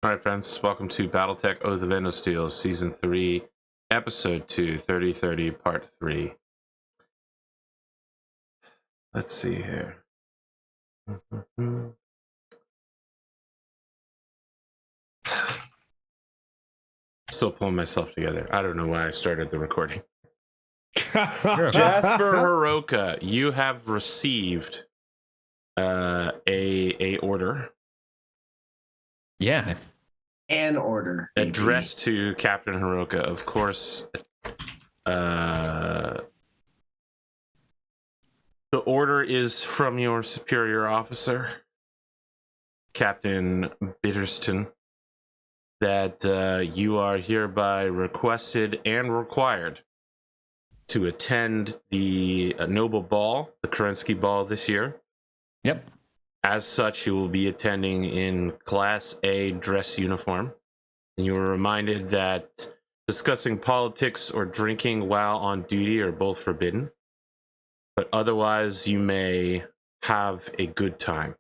Alright friends, welcome to Battletech Oath of Endosteel, Season 3, Episode 2, 3030, Part 3. Let's see here. Still pulling myself together. I don't know why I started the recording. Jasper Hiroka, you have received a order. Yeah. An order. Addressed to Captain Hiroka, of course. The order is from your superior officer, Captain Bitterston, that you are hereby requested and required to attend the Noble Ball, the Kerensky Ball this year. Yep. As such, you will be attending in Class A dress uniform. And you were reminded that discussing politics or drinking while on duty are both forbidden. But otherwise, you may have a good time.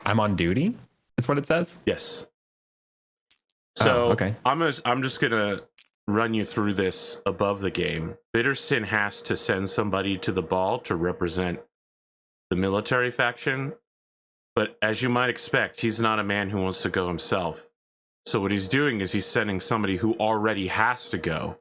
I'm on duty, is what it says? Yes. So, okay. I'm just going to run you through this above the game. Bitterston has to send somebody to the ball to represent the military faction, but as you might expect, he's not a man who wants to go himself. So what he's doing is he's sending somebody who already has to go,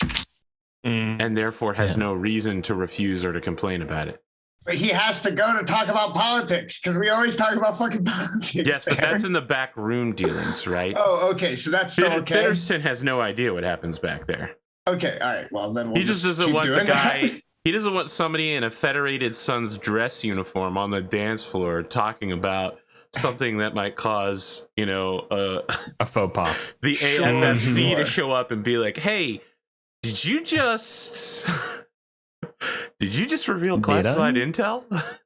and therefore has no reason to refuse or to complain about it. But he has to go to talk about politics because we always talk about fucking politics. Yes, but that's in the back room dealings, right? Oh, okay. So that's still okay. Bitterston has no idea what happens back there. Okay, all right. Well, then we'll He just doesn't keep want the doing guy. that. He doesn't want somebody in a Federated Sons dress uniform on the dance floor talking about something that might cause, you know, A faux pas. the Sure, AFFC sure. to show up and be like, "Hey, did you just reveal classified intel?"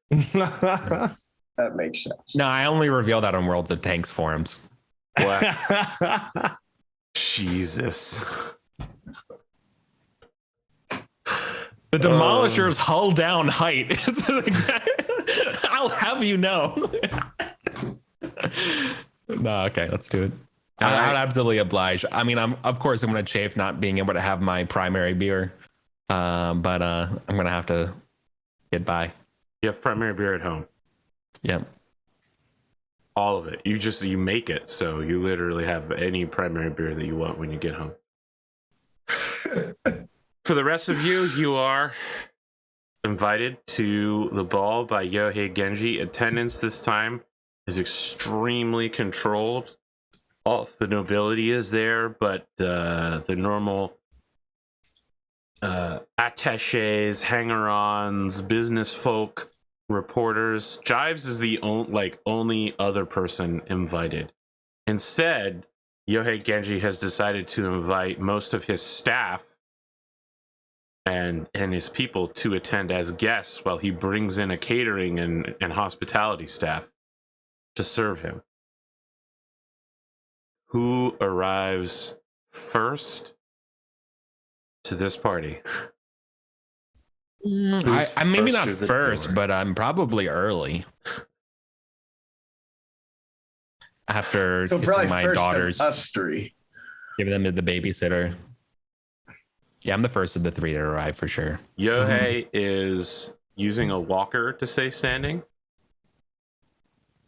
That makes sense. No, I only reveal that on Worlds of Tanks forums. Wow. Jesus. The Demolisher's hull down height is I'll have you know. No, okay, let's do it. I'd absolutely oblige. I mean, of course I'm gonna chafe not being able to have my primary beer. But I'm gonna have to get by. You have primary beer at home. Yep. All of it. You make it, so you literally have any primary beer that you want when you get home. For the rest of you, you are invited to the ball by Yohei Genji. Attendance this time is extremely controlled. All the nobility is there, but the normal attaches, hanger-ons, business folk, reporters. Jives is the only other person invited. Instead, Yohei Genji has decided to invite most of his staff and his people to attend as guests while he brings in a catering and hospitality staff to serve him. Who arrives first to this party? I'm maybe not through the first, door? but I'm probably early. After So kissing probably my first daughters, of us three. giving them to the babysitter. Yeah, I'm the first of the three to arrive for sure. Yohei is using a walker to stay standing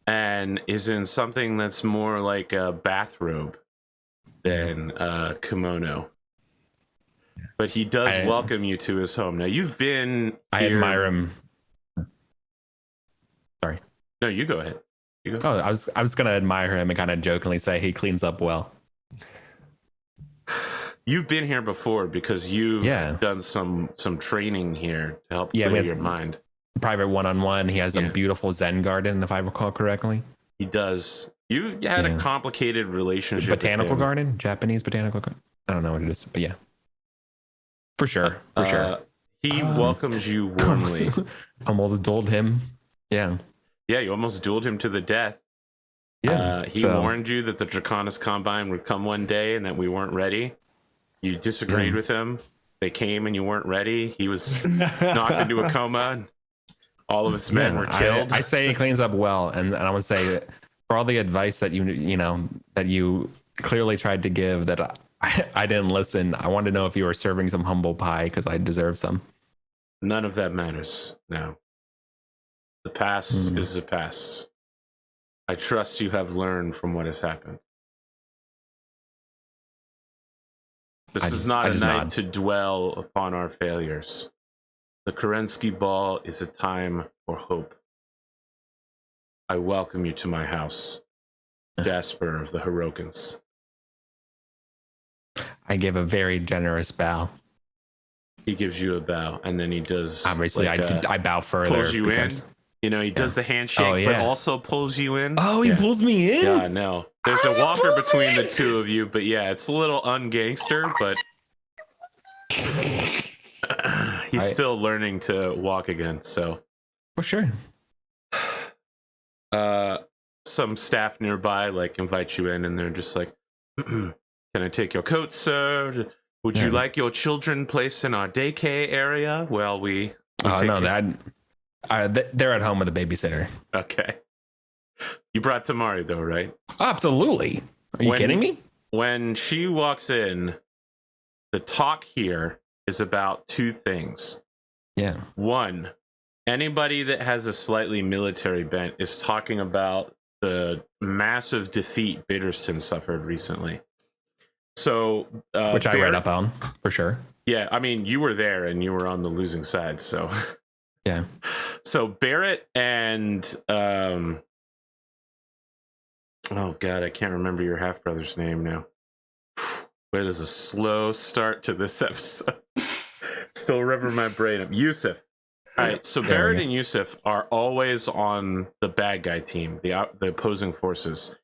and is in something that's more like a bathrobe than a kimono. But he does welcome you to his home. Now, you've been I here... admire him. Sorry. No, you go ahead. You go. Oh, I was gonna admire him and kind of jokingly say he cleans up well. You've been here before because you've done some training here to help clear your mind. Private one-on-one. He has a beautiful Zen garden, if I recall correctly. He does. You had a complicated relationship. Botanical garden, Japanese botanical garden. I don't know what it is, but yeah, for sure, for sure. He welcomes you warmly. Almost dueled him. Yeah. Yeah, you almost dueled him to the death. Yeah. He warned you that the Draconis Combine would come one day and that we weren't ready. You disagreed with him. They came and you weren't ready. He was knocked into a coma. All of his men were killed. I say he cleans up well, and I would say that for all the advice that that you clearly tried to give that I didn't listen. I wanted to know if you were serving some humble pie because I deserve some. None of that matters now. The past is the past. I trust you have learned from what has happened. This is not a night to dwell upon our failures. The Kerensky Ball is a time for hope. I welcome you to my house, Jasper of the Hirokans. I give a very generous bow. He gives you a bow, and then he does. Obviously, I bow further. Pulls you in. You know, he does the handshake, but also pulls you in. Oh, he pulls me in? Yeah, no. There's a walker between the two of you, but yeah, it's a little ungangster, but he's still learning to walk again, so. For sure. Some staff nearby, like, invite you in, and they're just like, can I take your coat, sir? Would you like your children placed in our daycare area? Well, we no, they're at home with a babysitter. Okay. You brought Tamari, though, right? Absolutely. Are you kidding me? When she walks in, the talk here is about two things. Yeah. One, anybody that has a slightly military bent is talking about the massive defeat Bitterston suffered recently. So, which I read up on for sure. Yeah, I mean, you were there and you were on the losing side, so yeah. So Barrett and oh god, I can't remember your half brother's name now. It is a slow start to this episode. Still revving my brain up. Yusuf. All right, so Barrett and Yusuf are always on the bad guy team, the opposing forces,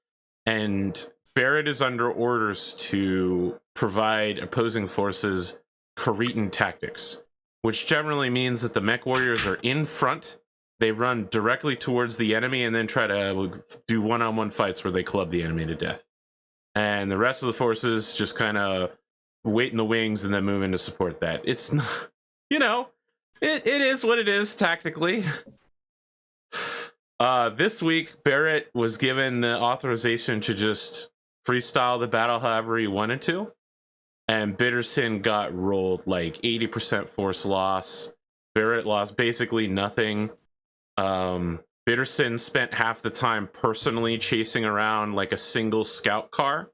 and Barrett is under orders to provide opposing forces Kharitan tactics, which generally means that the Mechwarriors are in front. They run directly towards the enemy and then try to do one-on-one fights where they club the enemy to death. And the rest of the forces just kind of wait in the wings and then move in to support that. It's not, it is what it is tactically. This week, Barrett was given the authorization to just freestyle the battle however he wanted to, and Bitterston got rolled like 80% force loss. Barrett lost basically nothing. Bitterston spent half the time personally chasing around like a single scout car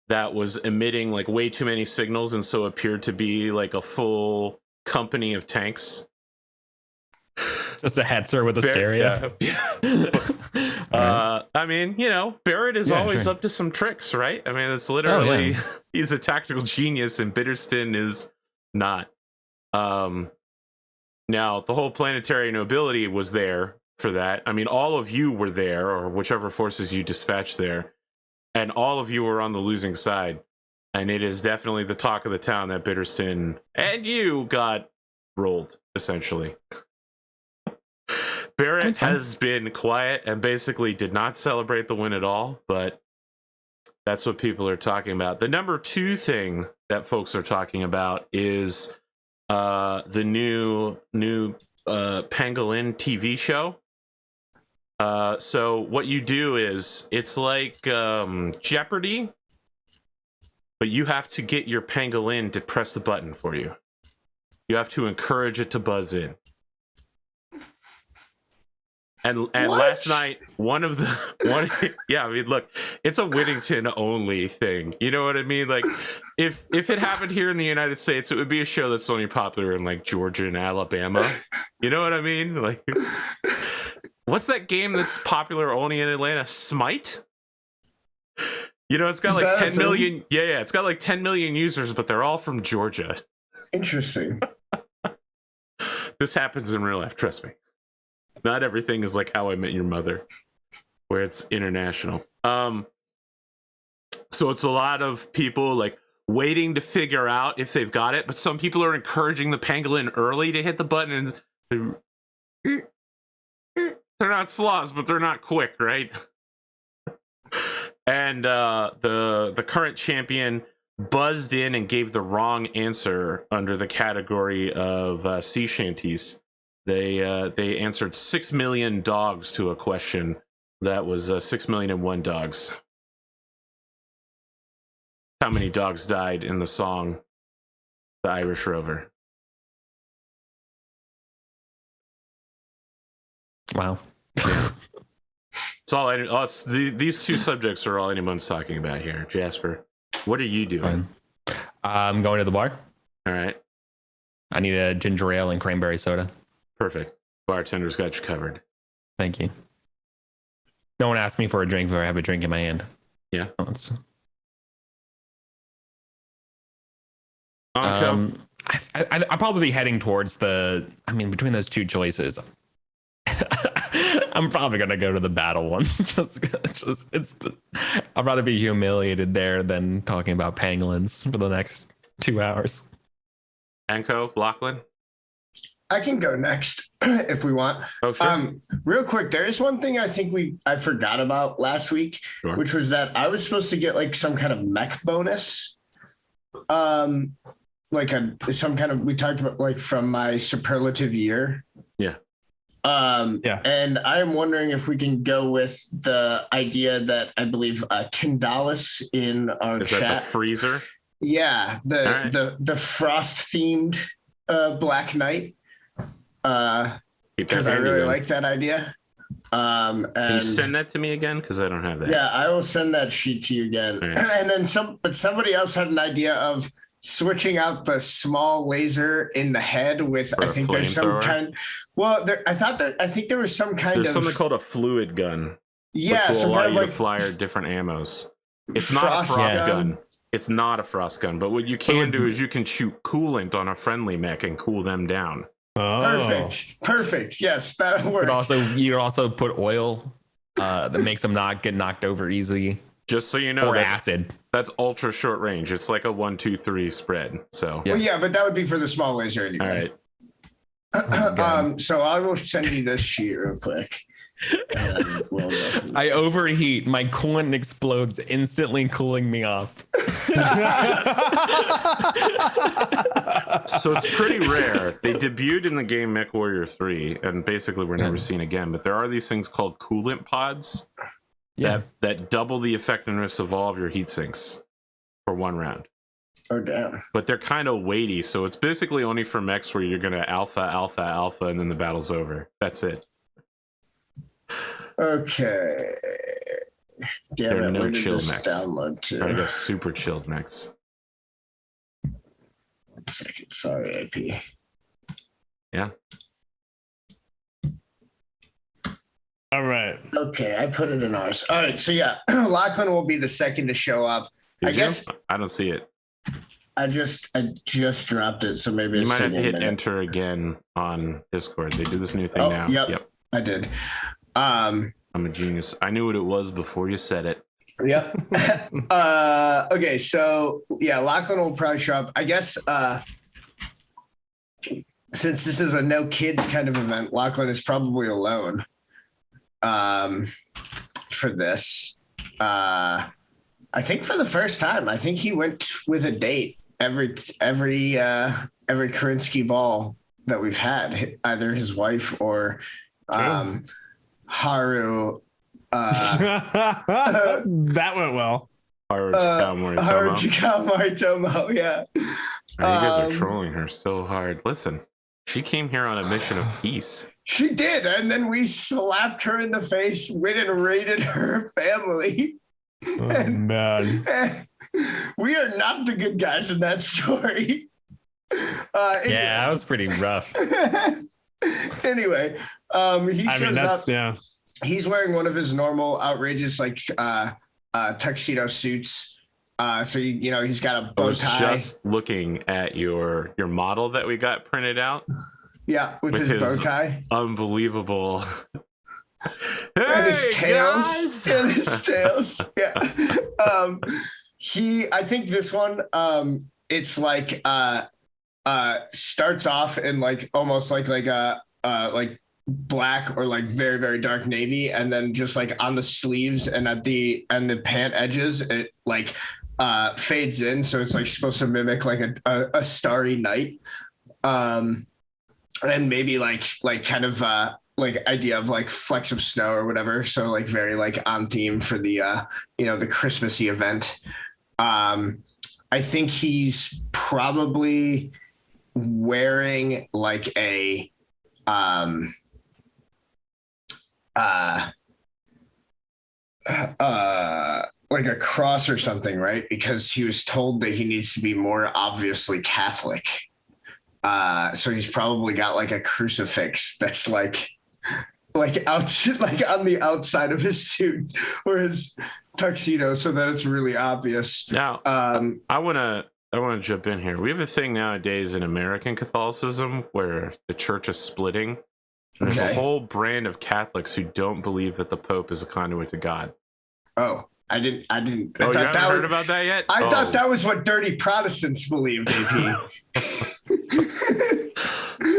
that was emitting like way too many signals, and so appeared to be like a full company of tanks. Just a Hetzer with a stereo. Yeah. I mean, Barrett is always up to some tricks, right? I mean, it's literally he's a tactical genius, and Bitterston is not. Now, the whole planetary nobility was there for that. I mean, all of you were there, or whichever forces you dispatched there, and all of you were on the losing side. And it is definitely the talk of the town that Bitterston and you got rolled, essentially. Barrett has been quiet and basically did not celebrate the win at all, but that's what people are talking about. The number two thing that folks are talking about is the new Pangolin TV show. So what you do is it's like Jeopardy, but you have to get your pangolin to press the button for you. You have to encourage it to buzz in. And last night, I mean, look, it's a Whittington only thing. You know what I mean? Like, if it happened here in the United States, it would be a show that's only popular in like Georgia and Alabama. You know what I mean? Like, what's that game that's popular only in Atlanta? Smite? It's got like 10 million. Yeah, it's got like 10 million users, but they're all from Georgia. Interesting. This happens in real life, trust me. Not everything is like How I Met Your Mother, where it's international. So it's a lot of people like waiting to figure out if they've got it, but some people are encouraging the pangolin early to hit the button. And they're not sloths, but they're not quick, right? And the current champion buzzed in and gave the wrong answer under the category of sea shanties. They answered 6 million dogs to a question that was 6,000,001 dogs. How many dogs died in the song "The Irish Rover"? Wow. It's all these two subjects are all anyone's talking about here. Jasper, what are you doing? I'm going to the bar. All right. I need a ginger ale and cranberry soda. Perfect. Bartender's got you covered. Thank you. No one asked me for a drink before I have a drink in my hand. Yeah. I'll probably be heading towards between those two choices. I'm probably gonna go to the battle ones. I'd rather be humiliated there than talking about pangolins for the next 2 hours. Anko, Lachlan? I can go next if we want. Oh, sure. Real quick, there is one thing I think I forgot about last week, Sure. which was that I was supposed to get like some kind of mech bonus. We talked about like from my superlative year. Yeah. And I am wondering if we can go with the idea that I believe Kindalis in our Is chat. that the freezer? Yeah, the frost themed Black Knight. Because I really like that idea. And can you send that to me again? Because I don't have that. Yeah, I will send that sheet to you again. Right. And then somebody else had an idea of switching out the small laser in the head with I think there's some kind. Well, I think there was some kind There's of something called a fluid gun. Yeah, which will allow kind of you like to fire different ammos. It's not a frost gun. It's not a frost gun. But what you can do is you can shoot coolant on a friendly mech and cool them down. Oh. Perfect. Yes, that'll work. You could also put oil that makes them not get knocked over easy. Just so you know, or acid. That's ultra short range. It's like a 1, 2, 3 spread. So Well, yeah, but that would be for the small laser anyway. All right. So I will send you this sheet real quick. I overheat. My coolant explodes, instantly cooling me off. So it's pretty rare. They debuted in the game Mechwarrior 3, and basically we're never seen again. But there are these things called coolant pods that double the effectiveness of all of your heat sinks for 1 round. Oh, damn. But they're kind of weighty, so it's basically only for mechs where you're going to alpha, and then the battle's over. That's it. Okay. There are no chill mechs. Download too. I got super chilled mechs. 1 second. Sorry, AP. Yeah. All right. Okay, I put it in ours. All right, so yeah, Lachlan will be the second to show up. Did I you? guess I don't see it. I just dropped it, so maybe you might have to hit enter again on Discord. They do this new thing now. Yep, I did. I'm a genius. I knew what it was before you said it. Yep. Okay, so yeah, Lachlan will probably show up. I guess since this is a no kids kind of event, Lachlan is probably alone for this. I think for the first time, I think he went with a date every Karinsky ball that we've had, either his wife or Haru. That went well. Haru Moritomo, yeah. You guys are trolling her so hard. Listen, she came here on a mission of peace. She did, and then we slapped her in the face, went and raided her family. Oh, man. We are not the good guys in that story. Yeah, that was pretty rough. Anyway, he shows up. Yeah. He's wearing one of his normal outrageous tuxedo suits. So he's got a bow tie. I was just looking at your model that we got printed out. Yeah, with his bow tie. Unbelievable. And his tails. And his tails. Yeah. I think this one, it's like starts off in like almost like a black or like very, very dark navy, and then just like on the sleeves and at the pant edges, it like fades in, so it's like supposed to mimic like a starry night. and maybe like kind of like idea of like flecks of snow or whatever. So like very like on theme for the the Christmassy event. I think he's probably wearing like a like a cross or something, right? Because he was told that he needs to be more obviously Catholic. So he's probably got like a crucifix that's like outside, like on the outside of his suit or his tuxedo, so that it's really obvious. Now, I want to jump in here. We have a thing nowadays in American Catholicism where the church is splitting. And there's a whole brand of Catholics who don't believe that the Pope is a conduit to God. Oh, I didn't. Oh, you haven't heard about that yet? I thought that was what dirty Protestants believed, AP.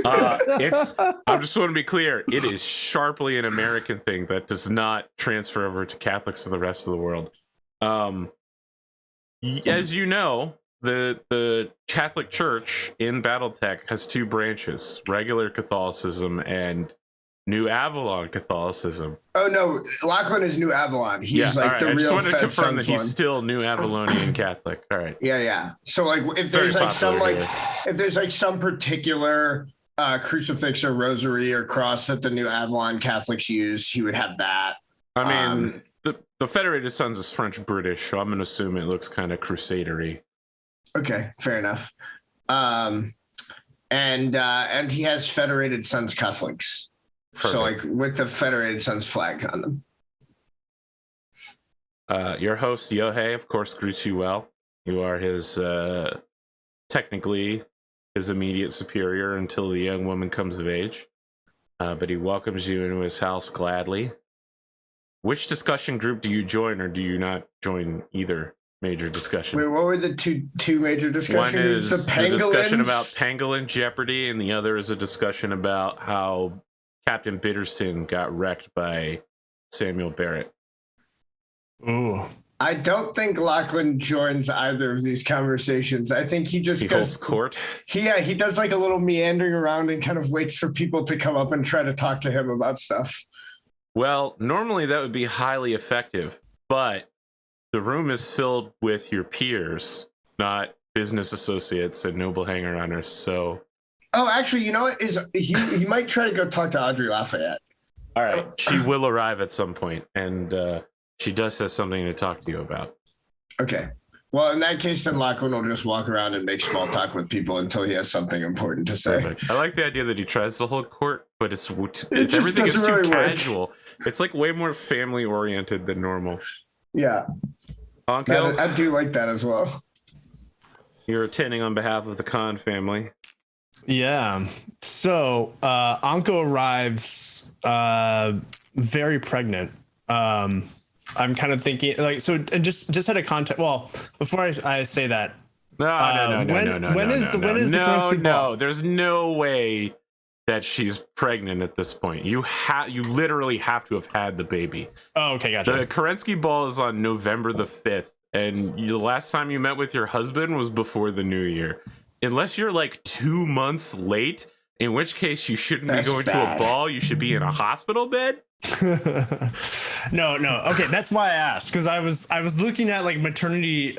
I just want to be clear. It is sharply an American thing that does not transfer over to Catholics to the rest of the world. As you know, the Catholic Church in Battletech has two branches: regular Catholicism and New Avalon Catholicism. Oh no, Lachlan is New Avalon. He's like the real. I just wanted to confirm that he's still New Avalonian Catholic. All right. Yeah. So like, if there's like some particular crucifix or rosary or cross that the New Avalon Catholics use, he would have that. I mean, the Federated Sons is French British, so I'm gonna assume it looks kind of crusadery. Okay, fair enough. And he has Federated Sons Catholics. Perfect. So like with the Federated Sons flag on them. Your host Yohei, of course, greets you well. You are his technically his immediate superior until the young woman comes of age. But he welcomes you into his house gladly. Which discussion group do you join, or do you not join either major discussion? Wait, what were the two major discussions? One is the discussion about Pangolin Jeopardy, and the other is a discussion about how Captain Bitterston got wrecked by Samuel Barrett. Ooh. I don't think Lachlan joins either of these conversations. I think he holds court. He does like a little meandering around and kind of waits for people to come up and try to talk to him about stuff. Well, normally that would be highly effective, but the room is filled with your peers, not business associates and noble hanger-oners, so... Oh, actually, you know what? He might try to go talk to Audrey Lafayette. All right. She will arrive at some point, and she does have something to talk to you about. Okay. Well, in that case, then Lachlan will just walk around and make small talk with people until he has something important to say. Perfect. I like the idea that he tries to hold court, but it's everything is too really casual. It's like way more family oriented than normal. Yeah. I do like that as well. You're attending on behalf of the Khan family. Yeah. So Anko arrives very pregnant. I'm kind of thinking like, so and just had a context. Well, before I say that, no. There's no way that she's pregnant at this point. You literally have to have had the baby. Oh, okay, gotcha. The Kerensky ball is on November the 5th, and the last time you met with your husband was before the new year. Unless you're like 2 months late, in which case you shouldn't be going to a ball. You should be in a hospital bed. No. Okay, that's why I asked, because I was looking at like maternity,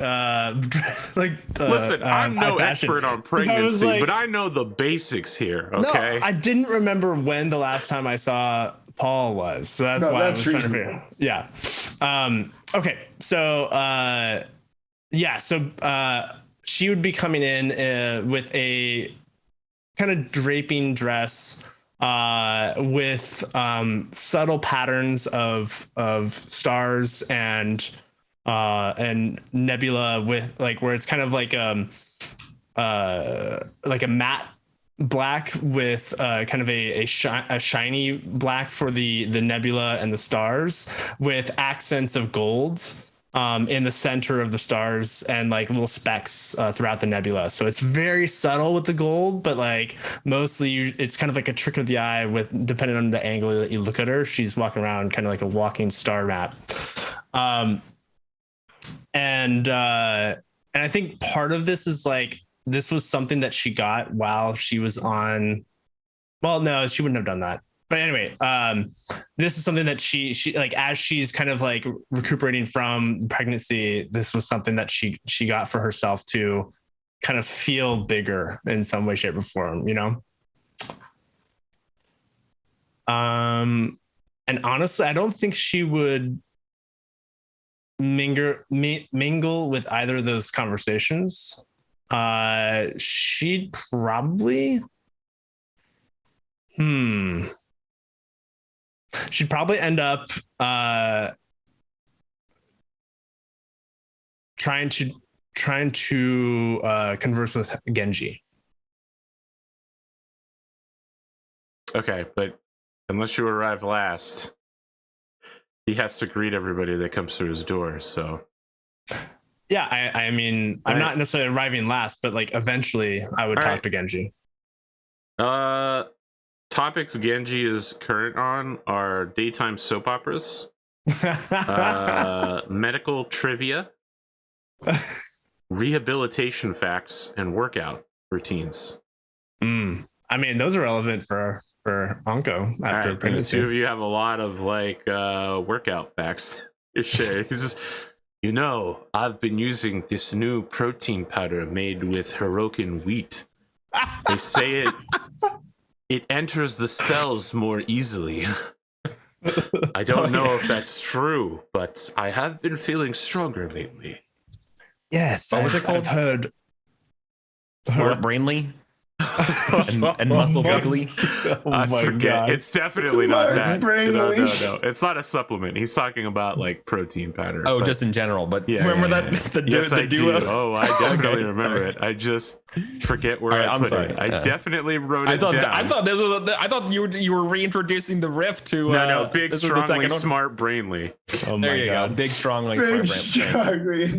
Listen, I'm no expert on pregnancy, but I know the basics here. Okay, no, I didn't remember when the last time I saw Paul was, so that's why I was trying to figure. Yeah. Okay. So she would be coming in with a kind of draping dress with subtle patterns of stars and nebula, with like where it's kind of like a matte black with kind of a shiny black for the nebula and the stars, with accents of gold in the center of the stars and like little specks throughout the nebula. So it's very subtle with the gold, but like mostly it's kind of like a trick of the eye, with depending on the angle that you look at her, she's walking around kind of like a walking star map. And I think part of this is like, this was something that she got while she was on Well, no, she wouldn't have done that. But anyway, this is something that she like as she's kind of like recuperating from pregnancy. This was something that she got for herself to kind of feel bigger in some way, shape, or form. You know. And honestly, I don't think she would mingle with either of those conversations. She'd probably. She'd probably end up trying to converse with Genji. Okay, but unless you arrive last, he has to greet everybody that comes through his door. So yeah, I mean, I'm not necessarily arriving last, but like eventually I would talk to Genji. Topics Genji is current on are daytime soap operas, medical trivia, rehabilitation facts, and workout routines. I mean, those are relevant for Anko after pregnancy. Two of you have a lot of like workout facts to share. He's just, I've been using this new protein powder made with Heroican wheat. They say it enters the cells more easily. I don't know if that's true, but I have been feeling stronger lately. Yes, what was it called? I've heard. Smart brainly. and muscle wiggly. I forget. God. It's definitely not that. No. It's not a supplement. He's talking about like protein powder. Oh, just in general. But yeah, remember that? Yes, I do. Oh, I definitely remember it. I just forget where I put it. I definitely wrote it down. I thought you were reintroducing the riff to. No. Big, strongly, smart, brainly. Oh there you go. Big, strongly,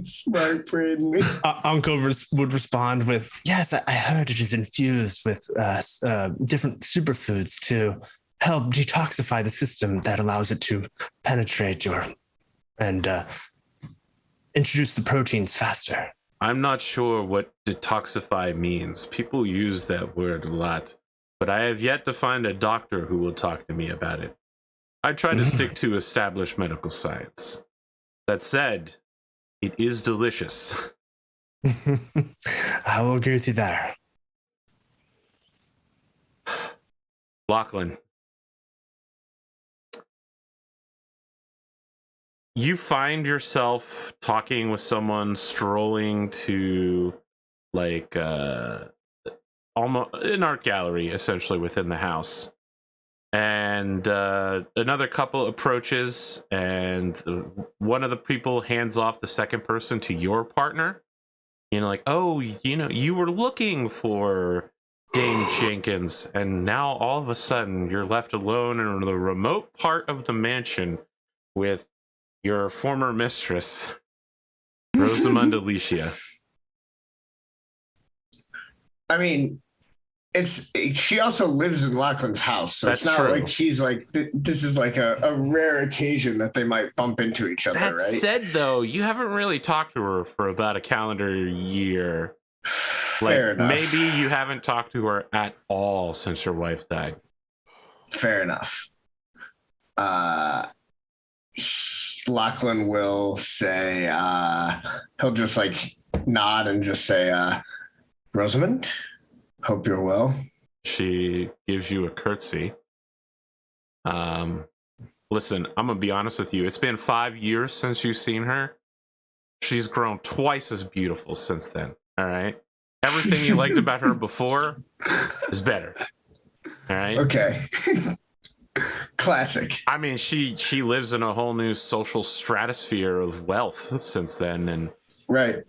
smart, brainly. Uncle would respond with, "Yes, I heard it is infused with different superfoods to help detoxify the system that allows it to penetrate and introduce the proteins faster." I'm not sure what detoxify means. People use that word a lot, but I have yet to find a doctor who will talk to me about it. I try to stick to established medical science. That said, it is delicious. I will agree with you there. Lachlan, you find yourself talking with someone strolling to like almost an art gallery essentially within the house, and another couple approaches, and one of the people hands off the second person to your partner. Like, oh, you were looking for Dame Jenkins, and now all of a sudden you're left alone in the remote part of the mansion with your former mistress, Rosamund Alicia. I mean, she also lives in Lachlan's house, so That's it's not true. like she's like this is like a rare occasion that they might bump into each other. That right? said, though, you haven't really talked to her for about a calendar year. Fair enough. Maybe you haven't talked to her at all since your wife died. Fair enough. Lachlan will say, he'll just like nod and just say, Rosamund, hope you're well. She gives you a curtsy. Listen, I'm gonna be honest with you. It's been 5 years since you've seen her. She's grown twice as beautiful since then. All right. Everything you liked about her before is better. All right. Okay. Classic. I mean, she lives in a whole new social stratosphere of wealth since then, and right.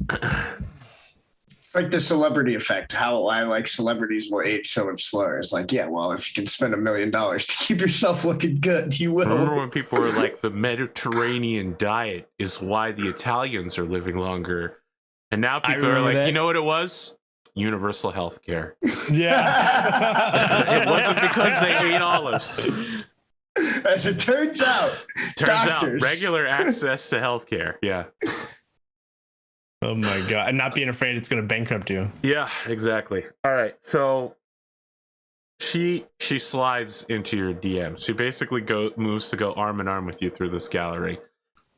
Like the celebrity effect, how I like celebrities will age so much slower. It's like, yeah, well, if you can spend $1 million to keep yourself looking good, you will. Remember when people were like, the Mediterranean diet is why the Italians are living longer, and now people are like, you know what it was? Universal health care. Yeah. It wasn't because they ate olives. As it turns out, regular access to healthcare. Yeah. Oh my God. And not being afraid it's going to bankrupt you. Yeah, exactly. All right. So She slides into your DM. She basically moves to go arm in arm with you through this gallery.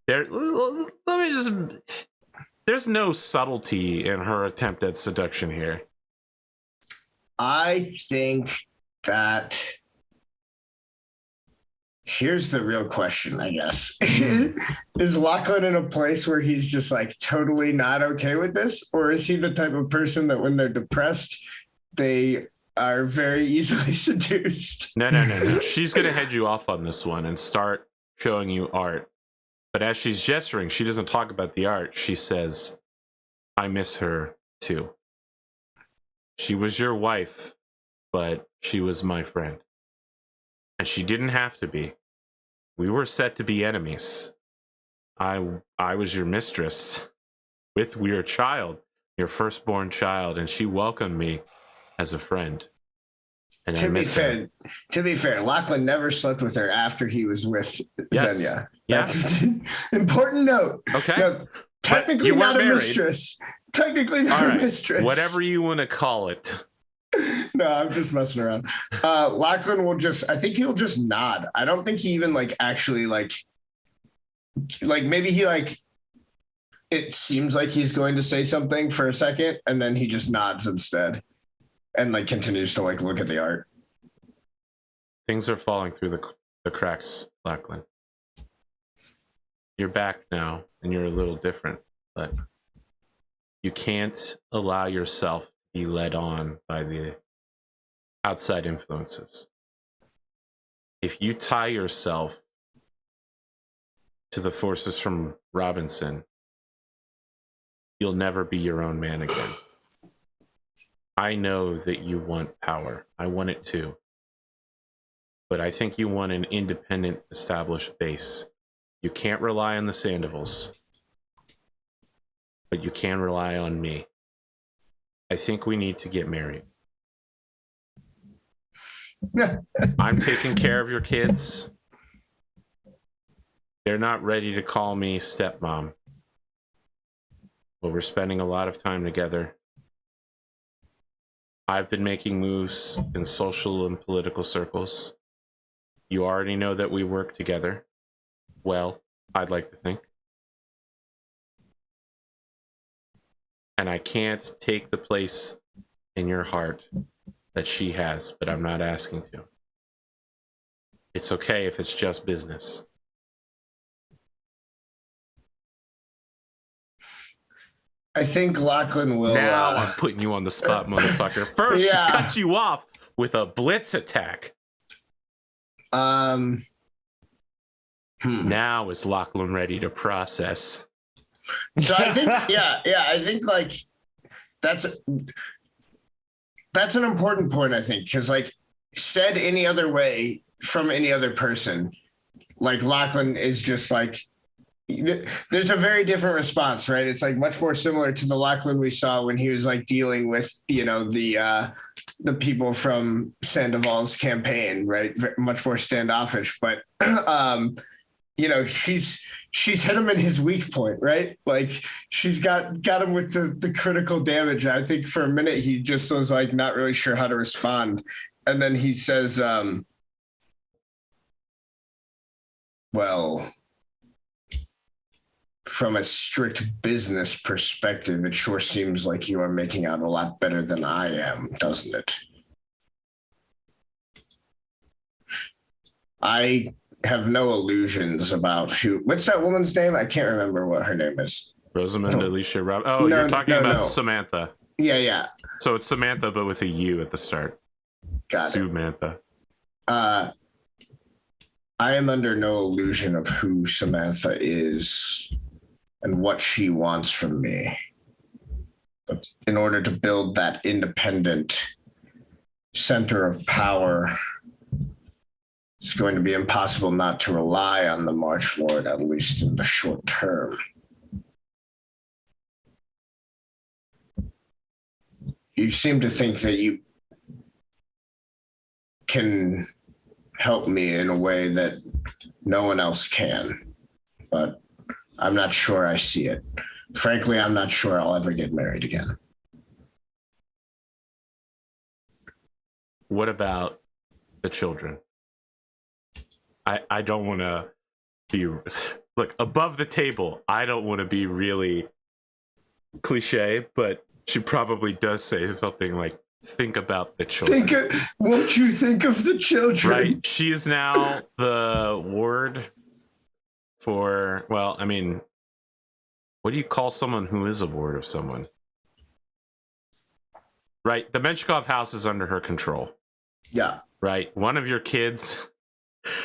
Let me just. There's no subtlety in her attempt at seduction here. I think that here's the real question, I guess. Is Lachlan in a place where he's just like totally not okay with this? Or is he the type of person that when they're depressed, they are very easily seduced? No. She's going to head you off on this one and start showing you art. But as she's gesturing, she doesn't talk about the art. She says, I miss her too. She was your wife, but she was my friend. And she didn't have to be. We were set to be enemies. I was your mistress with your child, your firstborn child, and she welcomed me as a friend. And to be fair, Lachlan never slept with her after he was with Xenia. That's important note. Okay. No, technically not a mistress. Technically not a mistress. Whatever you want to call it. No, I'm just messing around. Lachlan will I think he'll just nod. I don't think he even actually maybe he it seems like he's going to say something for a second and then he just nods instead and continues to look at the art. Things are falling through the cracks, Lachlan. You're back now and you're a little different, but you can't allow yourself to be led on by the outside influences. If you tie yourself to the forces from Robinson, you'll never be your own man again. I know that you want power. I want it too. But I think you want an independent, established base. You can't rely on the Sandevils, but you can rely on me. I think we need to get married. I'm taking care of your kids. They're not ready to call me stepmom, but we're spending a lot of time together. I've been making moves in social and political circles. You already know that we work together. Well, I'd like to think. And I can't take the place in your heart that she has, but I'm not asking to. It's okay if it's just business. I think Lachlan will... Now I'm putting you on the spot, motherfucker. First, she cut you off with a blitz attack. Now is Lachlan ready to process? So I think, I think that's an important point, I think, because said any other way from any other person, Lachlan is just there's a very different response, right? It's much more similar to the Lachlan we saw when he was dealing with, the people from Sandoval's campaign, right? Much more standoffish, but, she's hit him in his weak point, right? She's got him with the critical damage. I think for a minute, he just was not really sure how to respond. And then he says, well, from a strict business perspective, it sure seems like you are making out a lot better than I am, doesn't it? I have no illusions about what's that woman's name? I can't remember what her name is. Rosamund Alicia Rob. Oh, no, you're talking about Samantha. Yeah. So it's Samantha, but with a U at the start. Samantha. I am under no illusion of who Samantha is and what she wants from me. But in order to build that independent center of power, it's going to be impossible not to rely on the March Lord, at least in the short term. You seem to think that you can help me in a way that no one else can, but I'm not sure I see it. Frankly, I'm not sure I'll ever get married again. what about the children? I don't want to be look above the table. I don't want to be really cliche, but she probably does say something like, think about the children. Won't you think of the children? Right. She is now the ward for, well, I mean, what do you call someone who is a ward of someone? Right. The Menshikov house is under her control. Yeah. Right. One of your kids,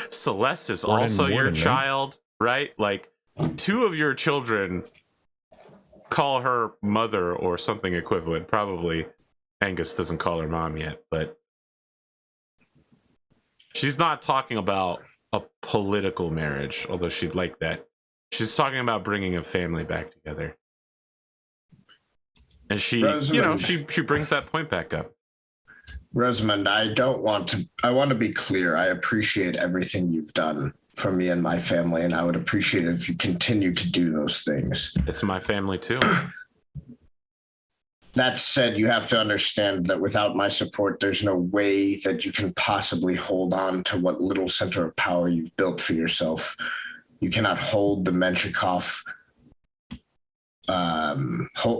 Celeste, is Warden, also your right? child, right? Like, two of your children call her mother or something equivalent. Probably Angus doesn't call her mom yet, but she's not talking about a political marriage, although she'd like that. She's talking about bringing a family back together. And she, Rosamund, she brings that point back up. Rosamund, I want to be clear. I appreciate everything you've done for me and my family, and I would appreciate it if you continue to do those things. It's my family too. That said, you have to understand that without my support, there's no way that you can possibly hold on to what little center of power you've built for yourself. You cannot hold the Menshikov.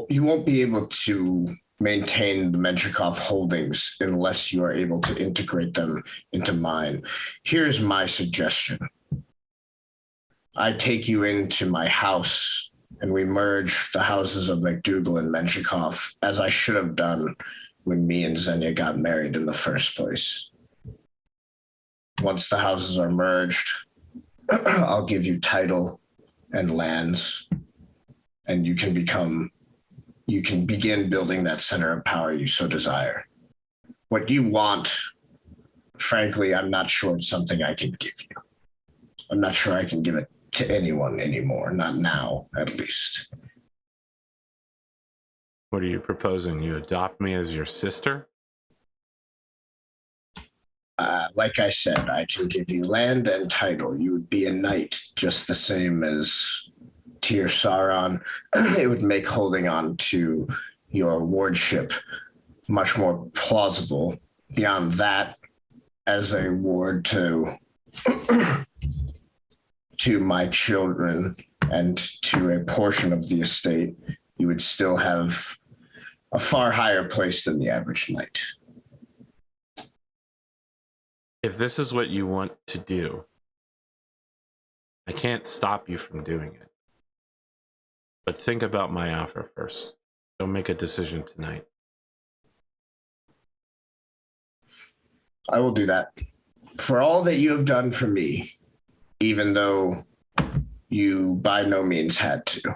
You won't be able to maintain the Menshikov holdings unless you are able to integrate them into mine. Here's my suggestion. I take you into my house and we merge the houses of McDougal and Menshikov, as I should have done when me and Xenia got married in the first place. Once the houses are merged, I'll give you title and lands, and you can begin building that center of power you so desire. What you want, frankly, I'm not sure it's something I can give you. I'm not sure I can give it to anyone anymore, not now, at least. What are you proposing? You adopt me as your sister? Like I said, I can give you land and title. You would be a knight, just the same as Tyr Sauron. It would make holding on to your wardship much more plausible. Beyond that, as a ward to my children and to a portion of the estate, you would still have a far higher place than the average knight. If this is what you want to do, I can't stop you from doing it. But think about my offer first. Don't make a decision tonight. I will do that. For all that you have done for me, even though you by no means had to.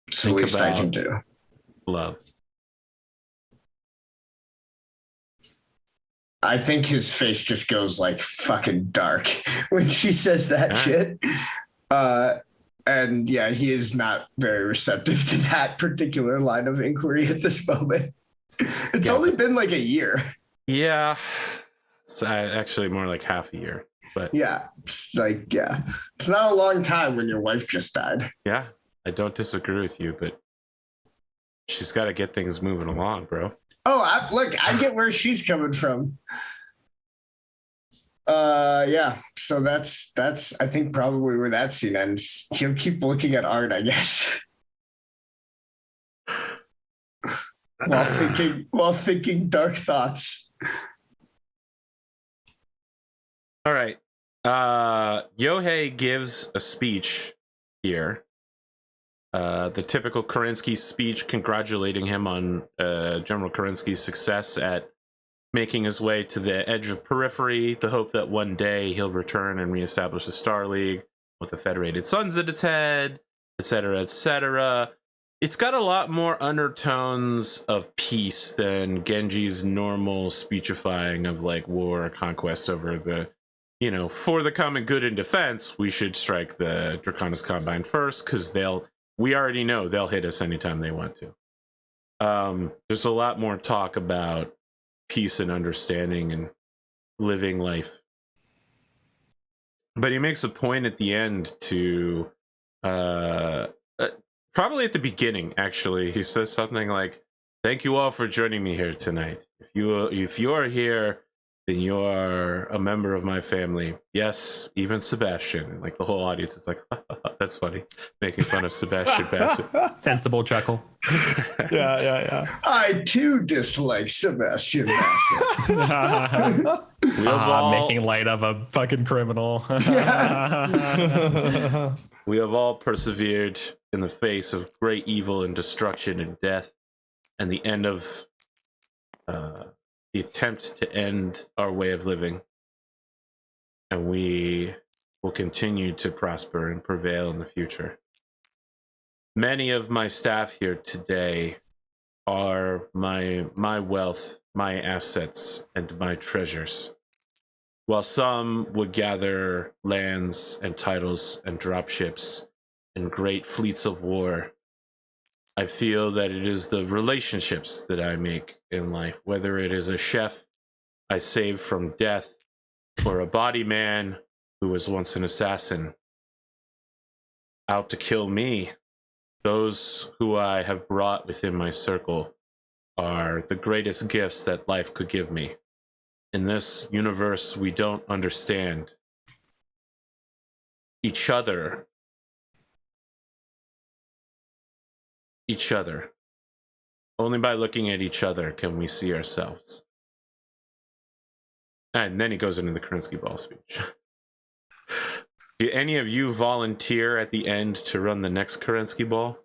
It's the least I can do. Love. I think his face just goes like fucking dark when she says that shit. And yeah, he is not very receptive to that particular line of inquiry at this moment. It's only been like a year. Yeah. It's actually more like half a year. But yeah, it's like, yeah, it's not a long time when your wife just died. Yeah, I don't disagree with you, but she's got to get things moving along, bro. Oh, look, I get where she's coming from. Yeah, so that's I think probably where that scene ends. He'll keep looking at art, I guess. while thinking dark thoughts. All right. Yohei gives a speech here. The typical Kerensky speech congratulating him on General Kerensky's success at making his way to the edge of periphery, the hope that one day he'll return and reestablish the Star League with the Federated Suns at its head, etc., etc. It's got a lot more undertones of peace than Genji's normal speechifying of like war or conquest over the, for the common good and defense, we should strike the Draconis Combine first because we already know they'll hit us anytime they want to. There's a lot more talk about peace and understanding and living life. But he makes a point at the end to, probably at the beginning, actually, he says something like, "Thank you all for joining me here tonight. If if you are here, then you are a member of my family. Yes, even Sebastian. And like the whole audience is like, that's funny, making fun of Sebastian Bassett. Sensible chuckle. Yeah. I too dislike Sebastian Bassett. We have all, making light of a fucking criminal. we have all persevered in the face of great evil and destruction and death, and the end of the attempt to end our way of living. And we will continue to prosper and prevail in the future. Many of my staff here today are my wealth, my assets, and my treasures. While some would gather lands and titles and dropships and great fleets of war, I feel that it is the relationships that I make in life, whether it is a chef I saved from death or a body man who was once an assassin out to kill me. Those who I have brought within my circle are the greatest gifts that life could give me. In this universe, we don't understand each other. Only by looking at each other can we see ourselves. And then he goes into the Kerensky Ball speech. Do any of you volunteer at the end to run the next Kerensky Ball?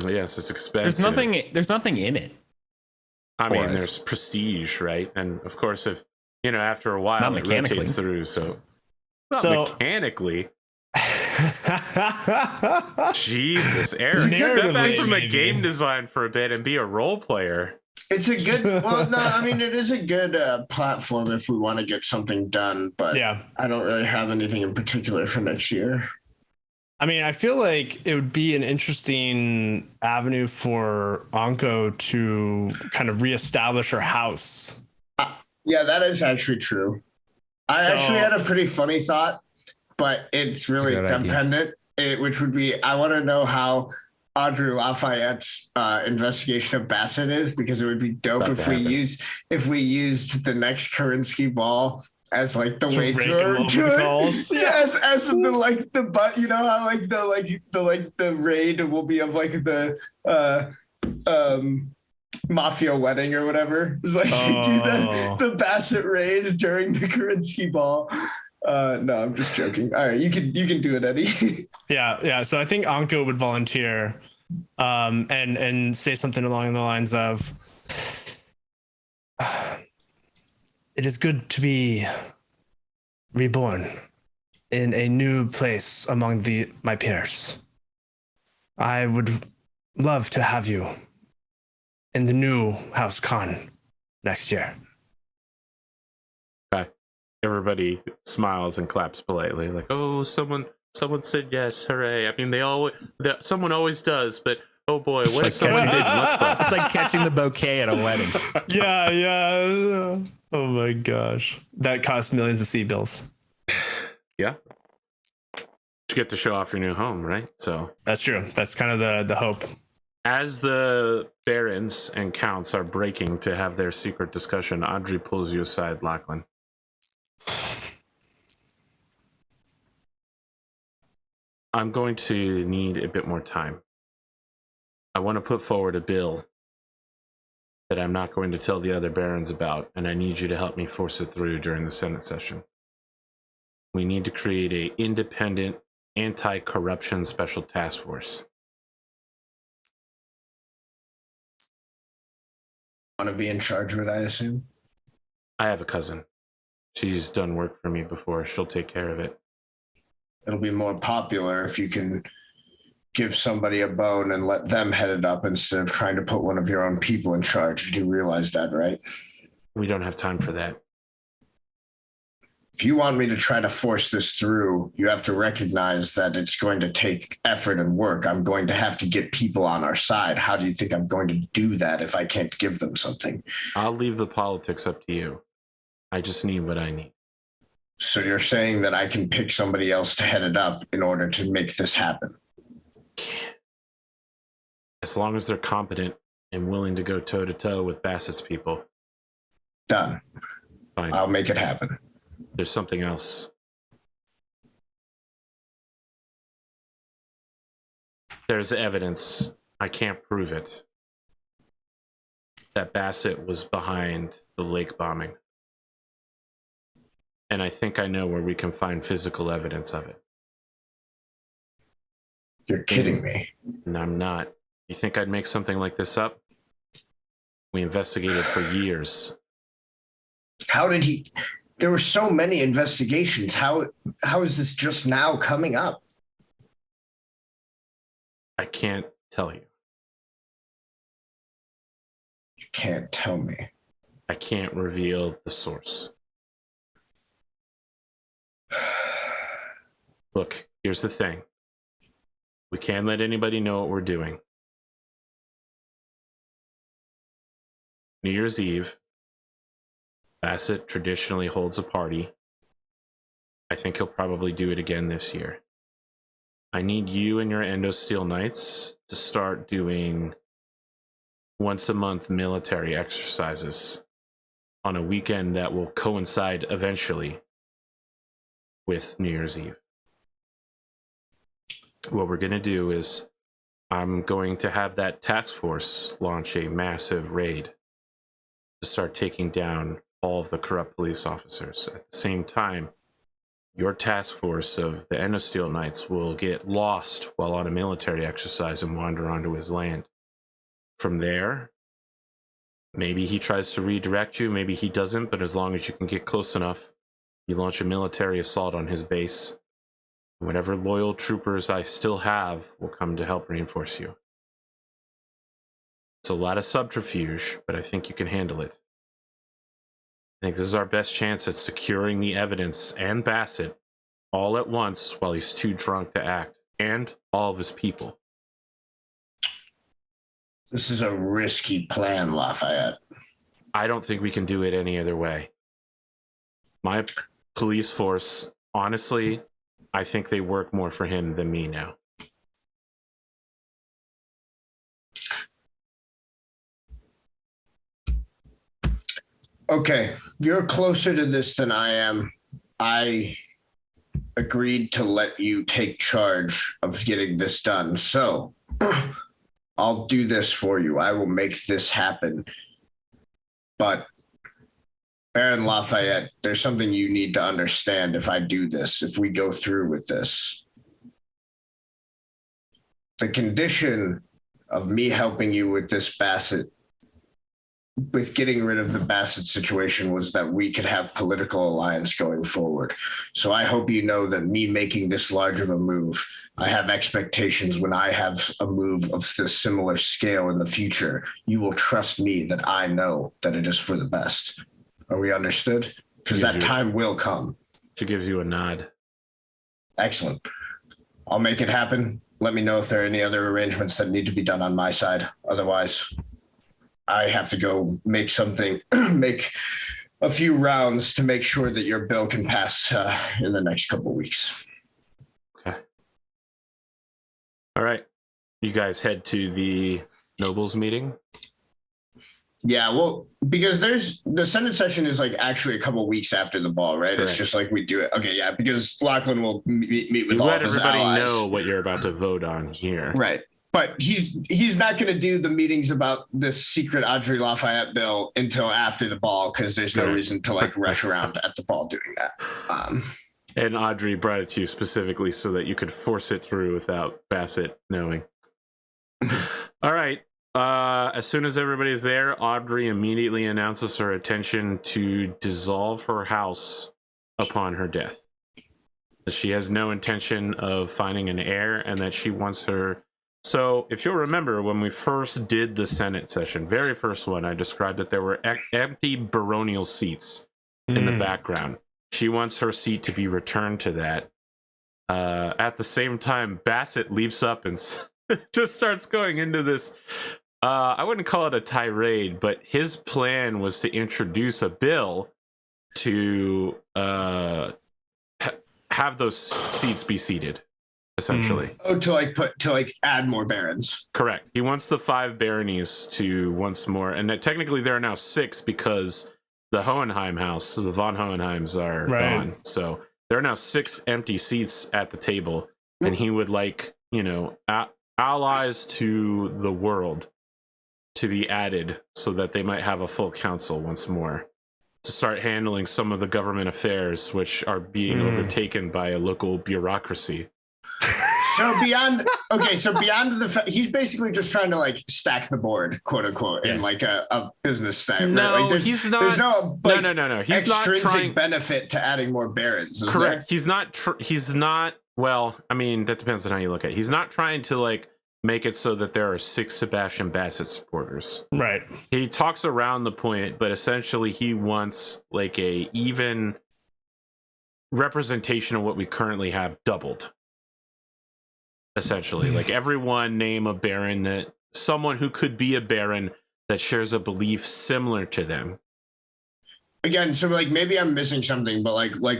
Yes, it's expensive. There's nothing in it. I mean, there's prestige, right? And of course, if after a while it rotates through, so mechanically. Jesus, Eric, step back from a game design for a bit and be a role player. It's a good, it is a good platform if we want to get something done, but yeah, I don't really have anything in particular for next year. I mean, I feel like it would be an interesting avenue for Anko to kind of reestablish her house. Yeah, that is actually true. I actually had a pretty funny thought, but it's really dependent, which would be, I want to know how Audrey Lafayette's investigation of Bassett is, because it would be dope if we used the next Kerensky Ball as like the wager to it. Yes, as the the raid will be of like the mafia wedding or whatever. It's like do the Bassett raid during the Kerensky Ball. No, I'm just joking. All right, you can do it, Eddie. Yeah. So I think Anko would volunteer, and say something along the lines of, "It is good to be reborn in a new place among my peers. I would love to have you in the new House Khan next year." Okay. Everybody smiles and claps politely, like, "Oh, someone said yes, hooray!" I mean, someone always does, but oh boy, what if someone did? Let's go. It's like catching the bouquet at a wedding. Yeah. Oh my gosh, that cost millions of C-bills. Yeah. You get to show off your new home, right? So that's true. That's kind of the hope. As the barons and counts are breaking to have their secret discussion, Audrey pulls you aside, Lachlan. I'm going to need a bit more time. I want to put forward a bill that I'm not going to tell the other barons about, and I need you to help me force it through during the Senate session. We need to create an independent anti-corruption special task force. Want to be in charge of it, I assume? I have a cousin. She's done work for me before. She'll take care of it. It'll be more popular if you can give somebody a bone and let them head it up instead of trying to put one of your own people in charge. Do you realize that, right? We don't have time for that. If you want me to try to force this through, you have to recognize that it's going to take effort and work. I'm going to have to get people on our side. How do you think I'm going to do that if I can't give them something? I'll leave the politics up to you. I just need what I need. So you're saying that I can pick somebody else to head it up in order to make this happen? As long as they're competent am willing to go toe to toe with Bassett's people. Done. Fine. I'll make it happen. There's something else. There's evidence. I can't prove it. That Bassett was behind the lake bombing. And I think I know where we can find physical evidence of it. You're kidding me. And I'm not. You think I'd make something like this up? We investigated for years. How did he? There were so many investigations. How is this just now coming up? I can't tell you. You can't tell me. I can't reveal the source. Look, here's the thing. We can't let anybody know what we're doing. New Year's Eve, Bassett traditionally holds a party. I think he'll probably do it again this year. I need you and your Endosteel Knights to start doing once a month military exercises on a weekend that will coincide eventually with New Year's Eve. What we're going to do is I'm going to have that task force launch a massive raid to start taking down all of the corrupt police officers. At the same time, your task force of the Endosteel Knights will get lost while on a military exercise and wander onto his land. From there, maybe he tries to redirect you, maybe he doesn't, but as long as you can get close enough, you launch a military assault on his base. Whatever loyal troopers I still have will come to help reinforce you. It's a lot of subterfuge, but I think you can handle it. I think this is our best chance at securing the evidence and Bassett all at once while he's too drunk to act, and all of his people. This is a risky plan, Lafayette. I don't think we can do it any other way. My police force, honestly, I think they work more for him than me now. Okay, you're closer to this than I am. I agreed to let you take charge of getting this done. So I'll do this for you. I will make this happen. But Baron Lafayette, there's something you need to understand if I do this, if we go through with this. The condition of me helping you with this Bassett, with getting rid of the Bassett situation, was that we could have political alliance going forward. So I hope you know that me making this large of a move, I have expectations when I have a move of this similar scale in the future, you will trust me that I know that it is for the best. Are we understood? Because that time will come. She gives you a nod. Excellent. I'll make it happen. Let me know if there are any other arrangements that need to be done on my side. Otherwise, I have to go make something, make a few rounds to make sure that your bill can pass in the next couple of weeks. Okay. All right. You guys head to the nobles meeting. Yeah, well, because the Senate session is like actually a couple of weeks after the ball, right? Correct. It's just like we do it. Okay, yeah, because Lachlan will meet with all of his allies. Let everybody know what you're about to vote on here. Right. But he's not going to do the meetings about this secret Audrey Lafayette bill until after the ball, because there's no reason to like rush around at the ball doing that. And Audrey brought it to you specifically so that you could force it through without Bassett knowing. All right. As soon as everybody's there, Audrey immediately announces her intention to dissolve her house upon her death. She has no intention of finding an heir, and that she wants her. So if you'll remember, when we first did the Senate session, very first one, I described that there were empty baronial seats in the background. She wants her seat to be returned to that. At the same time, Bassett leaps up and just starts going into this. I wouldn't call it a tirade, but his plan was to introduce a bill to have those seats be ceded. essentially. Oh, to add more barons. Correct. He wants the 5 baronies to once more, and that technically there are now 6 because the Hohenheim house, so the von Hohenheims are gone. So there are now 6 empty seats at the table, and he would like, allies to the world to be added so that they might have a full council once more to start handling some of the government affairs which are being overtaken by a local bureaucracy. So beyond the he's basically just trying to like stack the board, quote unquote, in like a business style. No, right? Like he's not. There's no no. He's not trying benefit to adding more barons. Correct. There? He's not. Well, I mean, that depends on how you look at it. He's not trying to like make it so that there are 6 Sebastian Bassett supporters. Right. He talks around the point, but essentially he wants like a even representation of what we currently have doubled. Essentially, like everyone name a baron that someone who could be a baron that shares a belief similar to them. Again, so like maybe I'm missing something, but like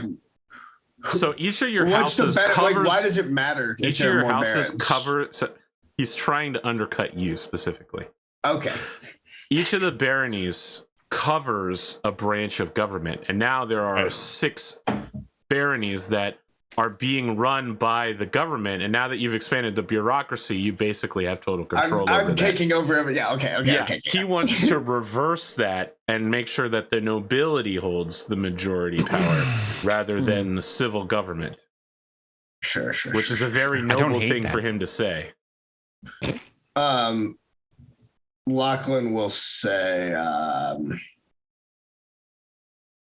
so each of your houses covers. Like, why does it matter? Each of your houses cover. So he's trying to undercut you specifically. Okay. Each of the baronies covers a branch of government, and now there are 6 baronies that are being run by the government, and now that you've expanded the bureaucracy, you basically have total control over I'm taking over every. Yeah, okay. He wants to reverse that and make sure that the nobility holds the majority power rather than the civil government. Sure. Which is a very noble thing for him to say. Lachlan will say,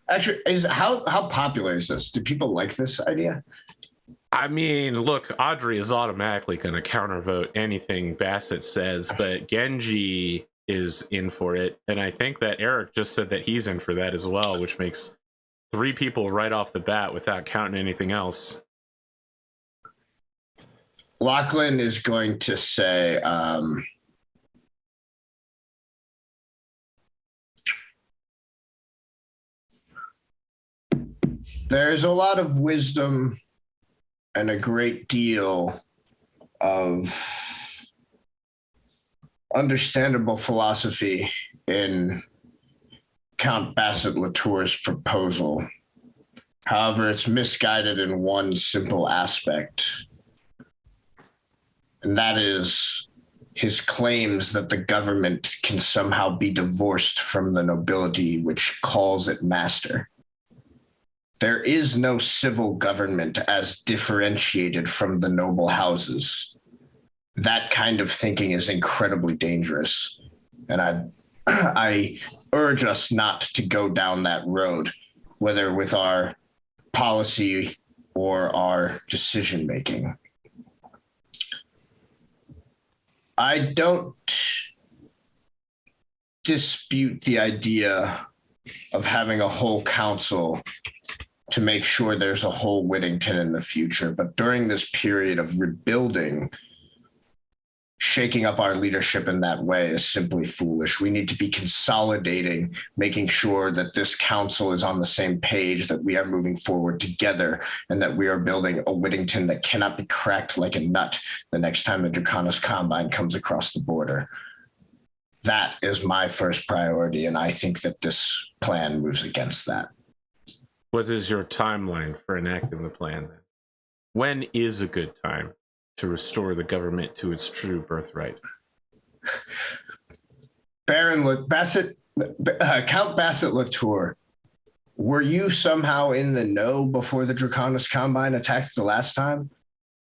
actually, how popular is this? Do people like this idea? I mean, look, Audrey is automatically going to countervote anything Bassett says, but Genji is in for it, and I think that Eric just said that he's in for that as well, which makes 3 people right off the bat without counting anything else. Lachlan is going to say, there's a lot of wisdom and a great deal of understandable philosophy in Count Bassett Latour's proposal. However, it's misguided in one simple aspect, and that is his claims that the government can somehow be divorced from the nobility, which calls it master. There is no civil government as differentiated from the noble houses. That kind of thinking is incredibly dangerous, and I urge us not to go down that road, whether with our policy or our decision making. I don't dispute the idea of having a whole council to make sure there's a whole Whittington in the future. But during this period of rebuilding, shaking up our leadership in that way is simply foolish. We need to be consolidating, making sure that this council is on the same page, that we are moving forward together, and that we are building a Whittington that cannot be cracked like a nut the next time the Draconis Combine comes across the border. That is my first priority, and I think that this plan moves against that. What is your timeline for enacting the plan then? When is a good time to restore the government to its true birthright? Count Bassett Latour, were you somehow in the know before the Draconis Combine attacked the last time?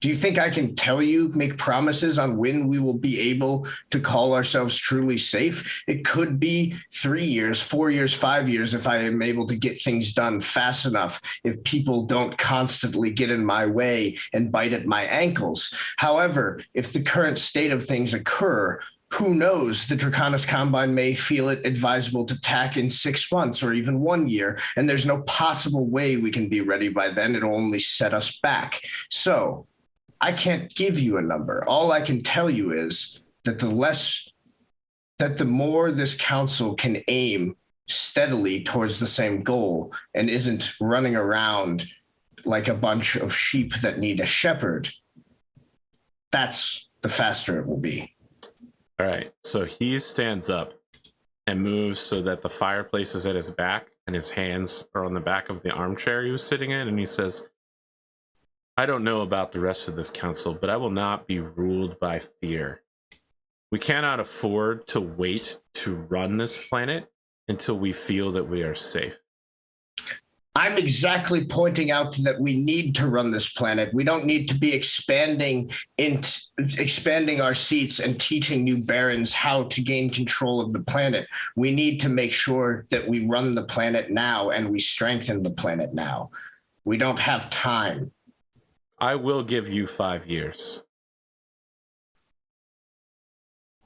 Do you think I can tell you, make promises on when we will be able to call ourselves truly safe? It could be 3 years, 4 years, 5 years if I am able to get things done fast enough, if people don't constantly get in my way and bite at my ankles. However, if the current state of things occur, who knows, the Draconis Combine may feel it advisable to attack in 6 months or even 1 year, and there's no possible way we can be ready by then. It'll only set us back. So I can't give you a number. All I can tell you is that the more this council can aim steadily towards the same goal and isn't running around like a bunch of sheep that need a shepherd, that's the faster it will be. All right. So he stands up and moves so that the fireplace is at his back and his hands are on the back of the armchair he was sitting in. And he says, I don't know about the rest of this council, but I will not be ruled by fear. We cannot afford to wait to run this planet until we feel that we are safe. I'm exactly pointing out that we need to run this planet. We don't need to be expanding our seats and teaching new barons how to gain control of the planet. We need to make sure that we run the planet now and we strengthen the planet now. We don't have time. I will give you 5 years.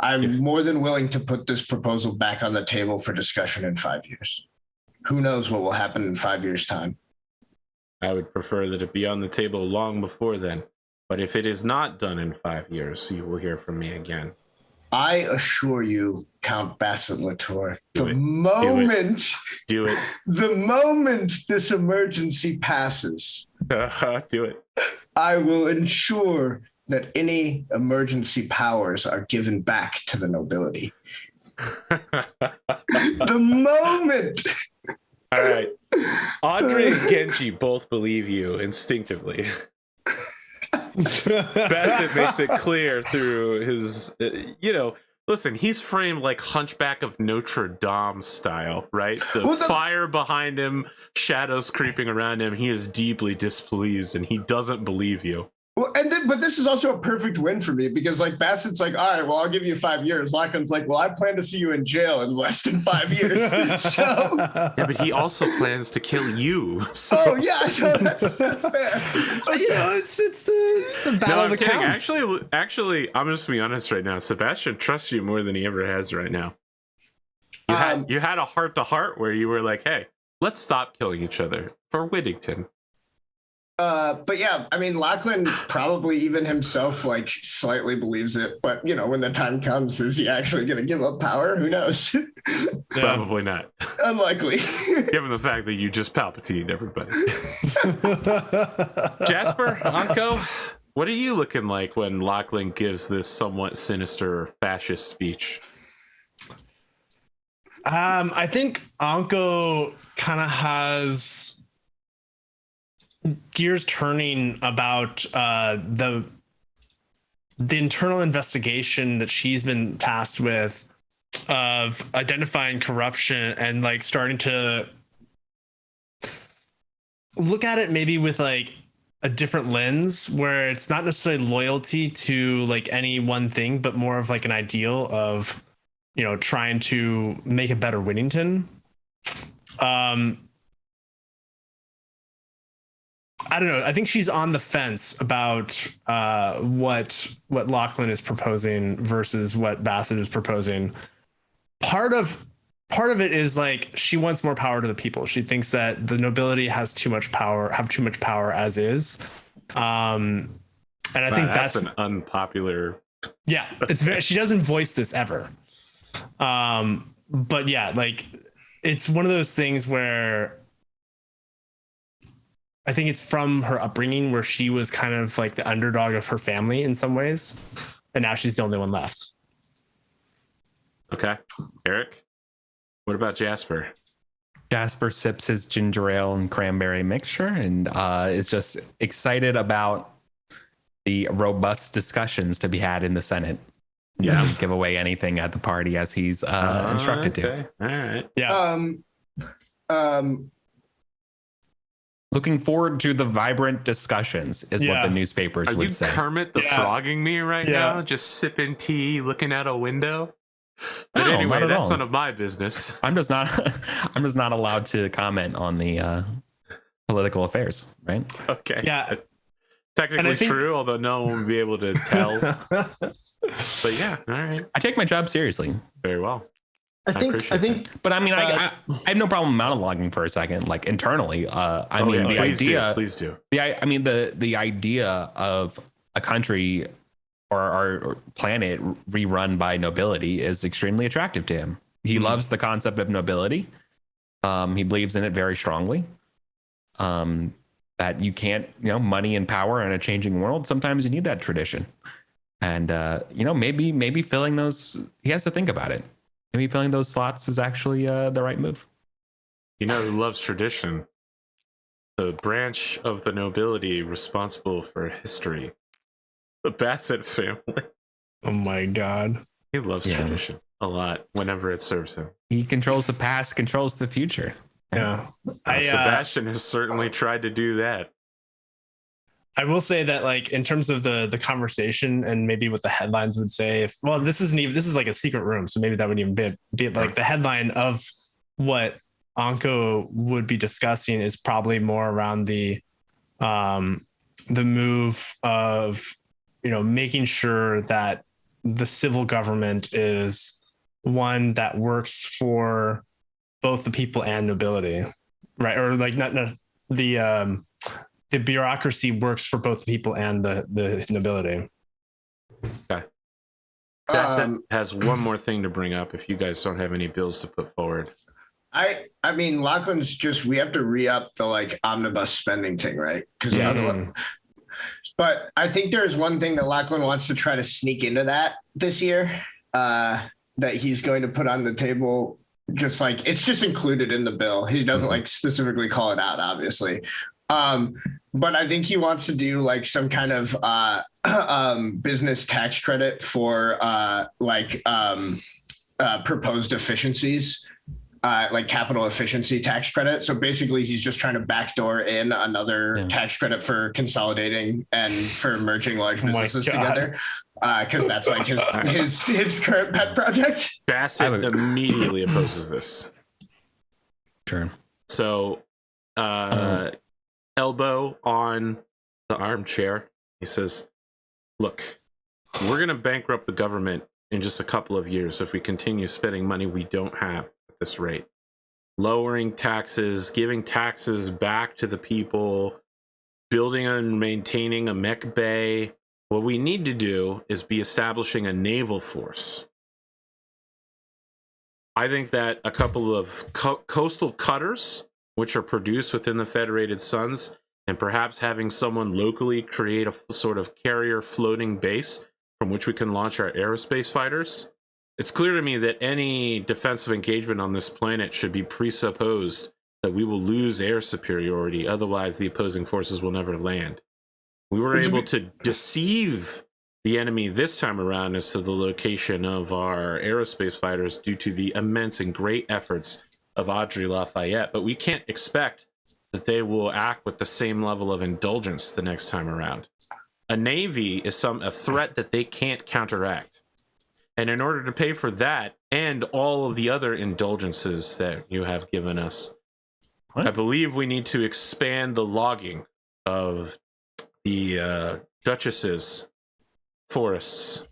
I'm more than willing to put this proposal back on the table for discussion in 5 years. Who knows what will happen in 5 years' time? I would prefer that it be on the table long before then. But if it is not done in 5 years, you will hear from me again. I assure you, Count Battletech, the moment this emergency passes, do it. I will ensure that any emergency powers are given back to the nobility. The moment. All right. Andre and Genji both believe you instinctively. Bassett makes it clear through his, listen, he's framed like Hunchback of Notre Dame style, right? The fire behind him, shadows creeping around him. He is deeply displeased and he doesn't believe you. Well, but this is also a perfect win for me because like Bassett's like, all right, well, I'll give you 5 years. Lachlan's like, well, I plan to see you in jail in less than 5 years. So yeah, but he also plans to kill you. So. Oh yeah, no, that's fair. But it's the battle no, I'm of the kidding. counts. Actually, I'm just to be honest right now. Sebastian trusts you more than he ever has right now. You had a heart to heart where you were like, hey, let's stop killing each other for Whittington. But yeah, I mean, Lachlan probably even himself like slightly believes it. But when the time comes, is he actually going to give up power? Who knows? Probably not. Unlikely. Given the fact that you just Palpatine everybody. Jasper, Anko, what are you looking like when Lachlan gives this somewhat sinister fascist speech? I think Anko kind of has gears turning about the internal investigation that she's been tasked with of identifying corruption and like starting to look at it maybe with like a different lens where it's not necessarily loyalty to like any one thing, but more of like an ideal of trying to make a better Whittington. I don't know. I think she's on the fence about what Lachlan is proposing versus what Bassett is proposing. Part of it is like she wants more power to the people. She thinks that the nobility have too much power as is. And I think that's an unpopular. Yeah, she doesn't voice this ever. But yeah, like it's one of those things where I think it's from her upbringing where she was kind of like the underdog of her family in some ways. And now she's the only one left. Okay. Eric, what about Jasper? Jasper sips his ginger ale and cranberry mixture and is just excited about the robust discussions to be had in the Senate. He doesn't give away anything at the party as he's instructed to. All right. Yeah. Looking forward to the vibrant discussions is what the newspapers would say. Are you Kermit the Frogging me right now? Just sipping tea, looking out a window? But No, anyway, not at that's all. none of my business. I'm just not allowed to comment on the political affairs, right? Okay. Yeah. That's technically true, although no one will be able to tell. But yeah, all right. I take my job seriously. Very well. I think But I mean, I have no problem monologuing for a second, like internally. Please do. The idea of a country or our planet rerun by nobility is extremely attractive to him. He loves the concept of nobility. He believes in it very strongly. That you can't, money and power in a changing world. Sometimes you need that tradition. And maybe filling those, he has to think about it. Maybe filling those slots is actually the right move. You know who loves tradition? The branch of the nobility responsible for history. The Bassett family. Oh my god. He loves tradition a lot whenever it serves him. He controls the past, controls the future. Yeah. Sebastian has certainly tried to do that. I will say that, like, in terms of the conversation and maybe what the headlines would say, this is like a secret room, so maybe that wouldn't even be like the headline of what Anko would be discussing is probably more around the move of, making sure that the civil government is one that works for both the people and nobility, right? Or like not the bureaucracy works for both the people and the nobility. Okay. Bassett has one more thing to bring up if you guys don't have any bills to put forward. I mean, Lachlan's we have to re-up the like omnibus spending thing, right? Because but I think there's one thing that Lachlan wants to try to sneak into that this year, that he's going to put on the table. Just like it's just included in the bill. He doesn't like specifically call it out, obviously. But I think he wants to do like some kind of business tax credit for proposed efficiencies, like capital efficiency tax credit. So basically he's just trying to backdoor in another tax credit for consolidating and for merging large businesses together. Because that's like his current pet project. Bassett immediately opposes this. Sure. So elbow on the armchair. He says, look, we're going to bankrupt the government in just a couple of years if we continue spending money we don't have at this rate. Lowering taxes, giving taxes back to the people, building and maintaining a mech bay. What we need to do is be establishing a naval force. I think that a couple of coastal cutters, which are produced within the Federated Suns, and perhaps having someone locally create a sort of carrier floating base from which we can launch our aerospace fighters. It's clear to me that any defensive engagement on this planet should be presupposed that we will lose air superiority, otherwise the opposing forces will never land. We were able to deceive the enemy this time around as to the location of our aerospace fighters due to the immense and great efforts of Audrey Lafayette, but we can't expect that they will act with the same level of indulgence the next time around. A navy is a threat that they can't counteract. And in order to pay for that and all of the other indulgences that you have given us, I believe we need to expand the logging of the Duchess's forests.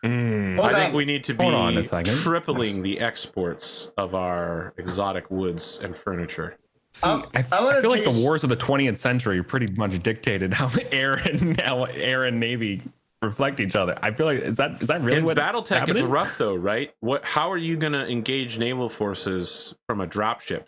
I think we need to be tripling the exports of our exotic woods and furniture. See, I feel like the wars of the 20th century pretty much dictated how air and navy reflect each other. I feel like is that really what Battletech? It's rough though, right? How are you going to engage naval forces from a dropship?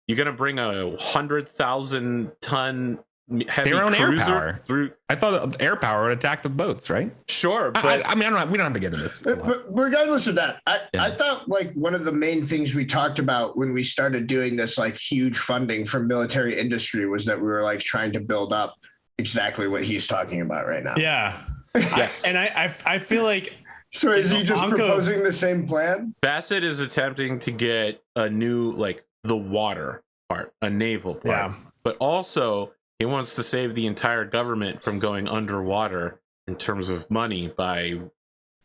You're going to bring a 100,000 ton heavy their own cruiser air power through? I thought air power would attack the boats, right? Sure, but I mean, we don't have to get into this. But regardless of that, I thought like one of the main things we talked about when we started doing this like huge funding for military industry was that we were like trying to build up exactly what he's talking about right now. Yeah. Yes. And I feel like. So is he just proposing the same plan? Bassett is attempting to get a new, like the water part, a naval part, but also he wants to save the entire government from going underwater in terms of money by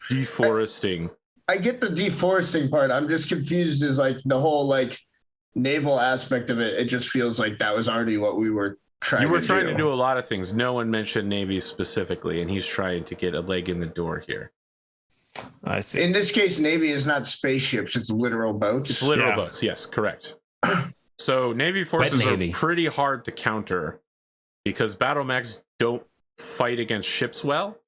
deforesting. I get the deforesting part. I'm just confused as like the whole like naval aspect of it. It just feels like that was already what we were trying to do. You were trying to do a lot of things. No one mentioned Navy specifically, and he's trying to get a leg in the door here. I see. In this case, Navy is not spaceships. It's literal boats. It's literal boats. Yes, correct. So Navy forces are pretty hard to counter because Battlemechs don't fight against ships well.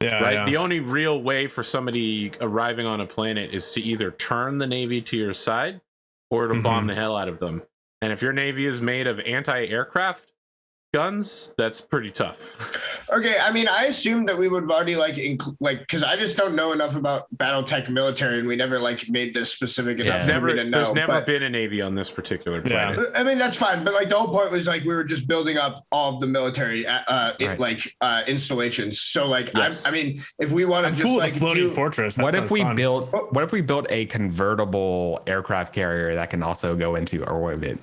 Yeah, right. Yeah. The only real way for somebody arriving on a planet is to either turn the Navy to your side or to bomb the hell out of them. And if your Navy is made of anti-aircraft, guns, that's pretty tough. Okay, I mean, I assumed that we would have already because I just don't know enough about BattleTech military, and we never made this specific enough for me to know. There's never been a navy on this particular planet. I mean, that's fine, but the whole point was we were just building up all of the military installations. So yes. I mean, if we want to just cool, floating fortress. What if we built a convertible aircraft carrier that can also go into orbit?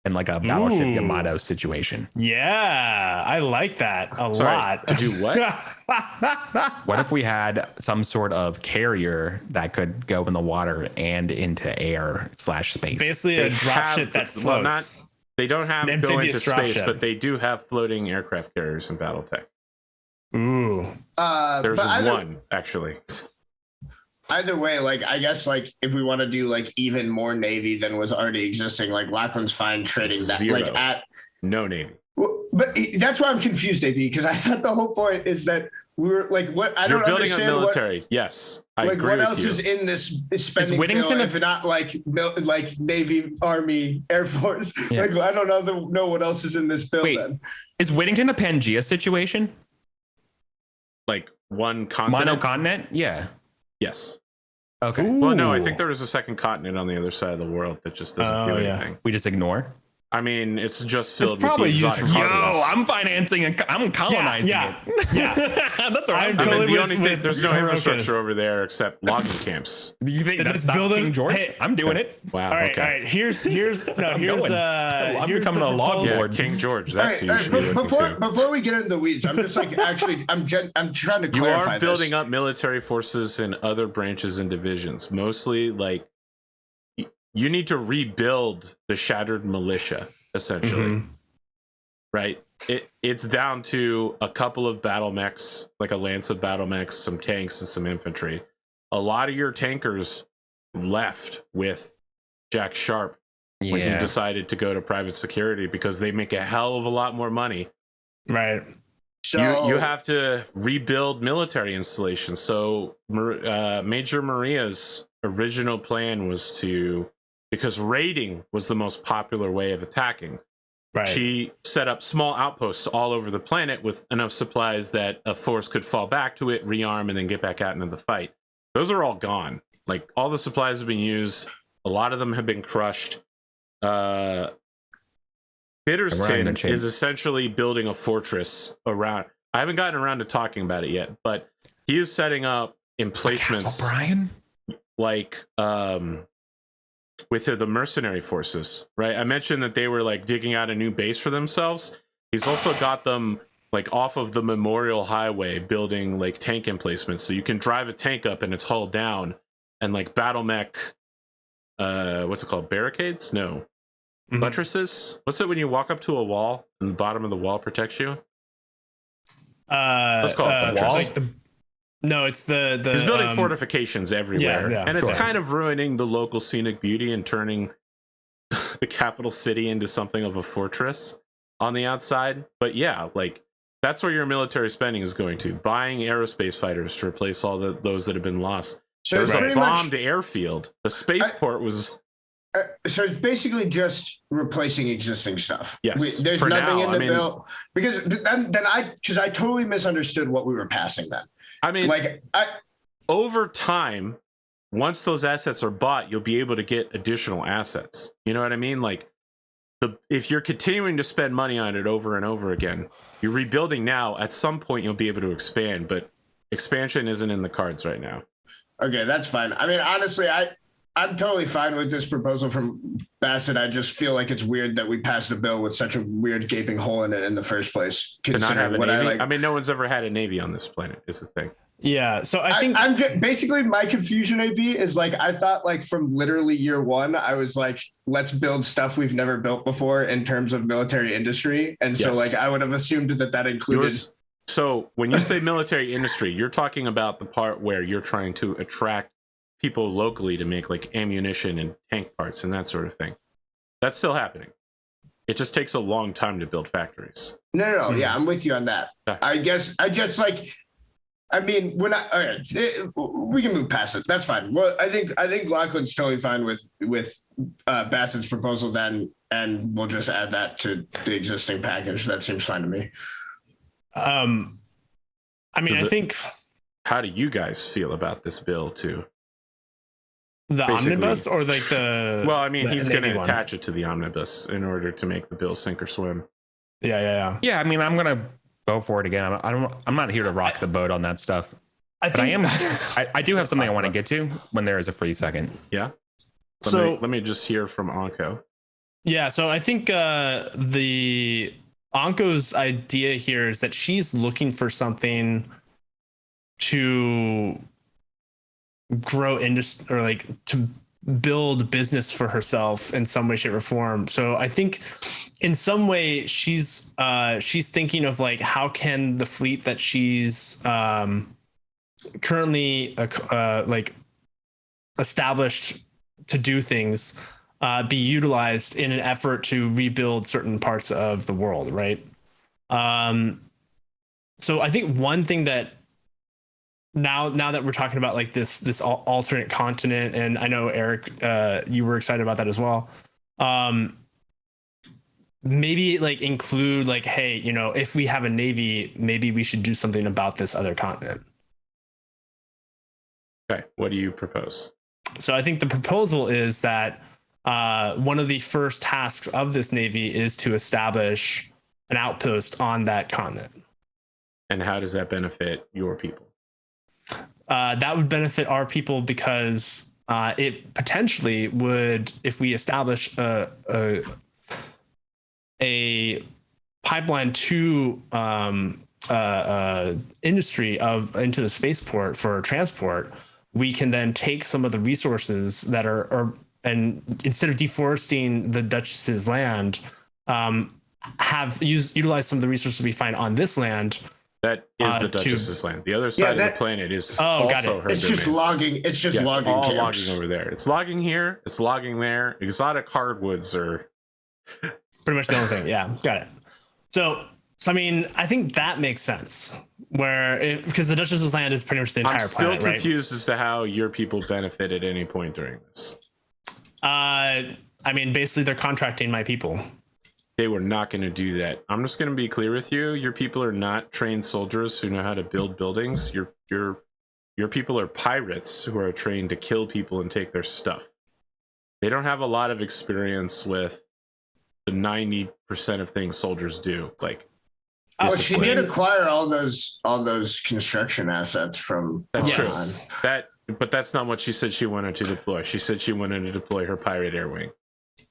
In a battleship Yamato situation. Yeah, I like that a lot. To do what? What if we had some sort of carrier that could go in the water and into air/space? Basically a dropship that floats. They don't have to go into space, but they do have floating aircraft carriers in BattleTech. Ooh. There's one, actually. Either way, I guess if we want to do even more Navy than was already existing, Lachlan's fine trading that at no Navy. Well, but that's why I'm confused, AB, because I thought the whole point is that we were what I don't understand. You're building a military. Yes, I agree what with else you. is in this spending bill if not Navy, Army, Air Force? Yeah. I don't know what else is in this bill. Wait, then is Whittington a Pangea situation? One continent? Monocontinent? Yeah. Yes. Okay. Ooh. Well, no, I think there is a second continent on the other side of the world that just doesn't do anything. We just ignore. I mean, it's just filled with the exotic cargoes. I'm financing it. I'm colonizing it. Yeah. That's all right. There's no infrastructure over there except logging camps. Do you think that's not King George? Hey, I'm doing it. Wow. All right. Okay. All right. Here's I'm becoming a log lord. King George. That's who you should be looking to. Before we get into the weeds, I'm just actually, I'm trying to clarify. You are building up military forces in other branches and divisions, mostly you need to rebuild the shattered militia, essentially. Right? It's down to a couple of Battlemechs, a lance of Battlemechs, some tanks, and some infantry. A lot of your tankers left with Jack Sharp when he decided to go to private security because they make a hell of a lot more money. Right. So you have to rebuild military installations. So Major Maria's original plan was because raiding was the most popular way of attacking. Right. She set up small outposts all over the planet with enough supplies that a force could fall back to it, rearm, and then get back out into the fight. Those are all gone. All the supplies have been used. A lot of them have been crushed. Bitterston is essentially building a fortress around. I haven't gotten around to talking about it yet, but he is setting up emplacements. Brian? With the mercenary forces, right? I mentioned that they were digging out a new base for themselves. He's also got them off of the Memorial Highway building tank emplacements, so you can drive a tank up and it's hull down, and Battlemech, what's it called? Barricades? No, buttresses. What's it when you walk up to a wall and the bottom of the wall protects you? Let's call it buttress. No, it's the he's building fortifications everywhere, and it's kind of ruining the local scenic beauty and turning the capital city into something of a fortress on the outside. But yeah, that's where your military spending is going to. Buying aerospace fighters to replace all those that have been lost. So there's a bombed airfield. The spaceport was. So it's basically just replacing existing stuff. Yes. There's nothing in the bill because I totally misunderstood what we were passing then. I mean, over time, once those assets are bought, you'll be able to get additional assets. You know what I mean? If you're continuing to spend money on it over and over again, you're rebuilding now. At some point, you'll be able to expand, but expansion isn't in the cards right now. Okay, that's fine. I mean, honestly, I'm totally fine with this proposal from Bassett. I just feel like it's weird that we passed a bill with such a weird gaping hole in it in the first place. Considering what I mean, no one's ever had a navy on this planet. Is the thing. Yeah, so I think I'm just, basically my confusion, AB, is I thought from literally year one, I was let's build stuff we've never built before in terms of military industry, and so I would have assumed that included. So when you say military industry, you're talking about the part where you're trying to attract people locally to make ammunition and tank parts and that sort of thing. That's still happening. It just takes a long time to build factories. No. Yeah, I'm with you on that. Yeah. I guess I just I mean, we can move past it. That's fine. Well, I think Lachlan's totally fine with Bassett's proposal then, and we'll just add that to the existing package. That seems fine to me. I mean, I think How do you guys feel about this bill too? the omnibus or like the. Well, I mean, he's going to one? attach it to the omnibus in order to make the bill sink or swim. Yeah. Yeah, I mean, I'm gonna go for it again. I'm not here to rock the boat on that stuff. But I am. I do have something I want to get to when there is a free second. Yeah. Let me just hear from Anko. Yeah, so I think the Anko's idea here is that she's looking for something to grow industry or like to build business for herself in some way, shape, or form. So I think in some way she's thinking of like how can the fleet that she's currently like established to do things be utilized in an effort to rebuild certain parts of the world, right? So I think one thing that now that we're talking about like this alternate continent, and I know Eric, you were excited about that as well. Maybe like include like, hey, you know, if we have a navy, maybe we should do something about this other continent. Okay, what do you propose? So I think the proposal is that one of the first tasks of this navy is to establish an outpost on that continent. And how does that benefit your people? That would benefit our people because it potentially would, if we establish a pipeline to industry into the spaceport for transport, we can then take some of the resources that are and instead of deforesting the Duchess's land, utilize some of the resources we find on this land. That is the Duchess's land. The other side of the planet is also her It's domains. just logging. It's just logging. It's all camps. logging over there. It's logging here. It's logging there. Exotic hardwoods are pretty much the only thing. Yeah, got it. So I mean, I think that makes sense. Because the Duchess's land is pretty much the entire planet. I'm still confused as to how your people benefit at any point during this. I mean, basically, they're contracting my people. They were not going to do that. I'm just going to be clear with you. Your people are not trained soldiers who know how to build buildings. Your people are pirates who are trained to kill people and take their stuff. They don't have a lot of experience with the 90% of things soldiers do. Like, she did acquire all those construction assets from. That's true. But that's not what she said she wanted to deploy. She said she wanted to deploy her pirate air wing.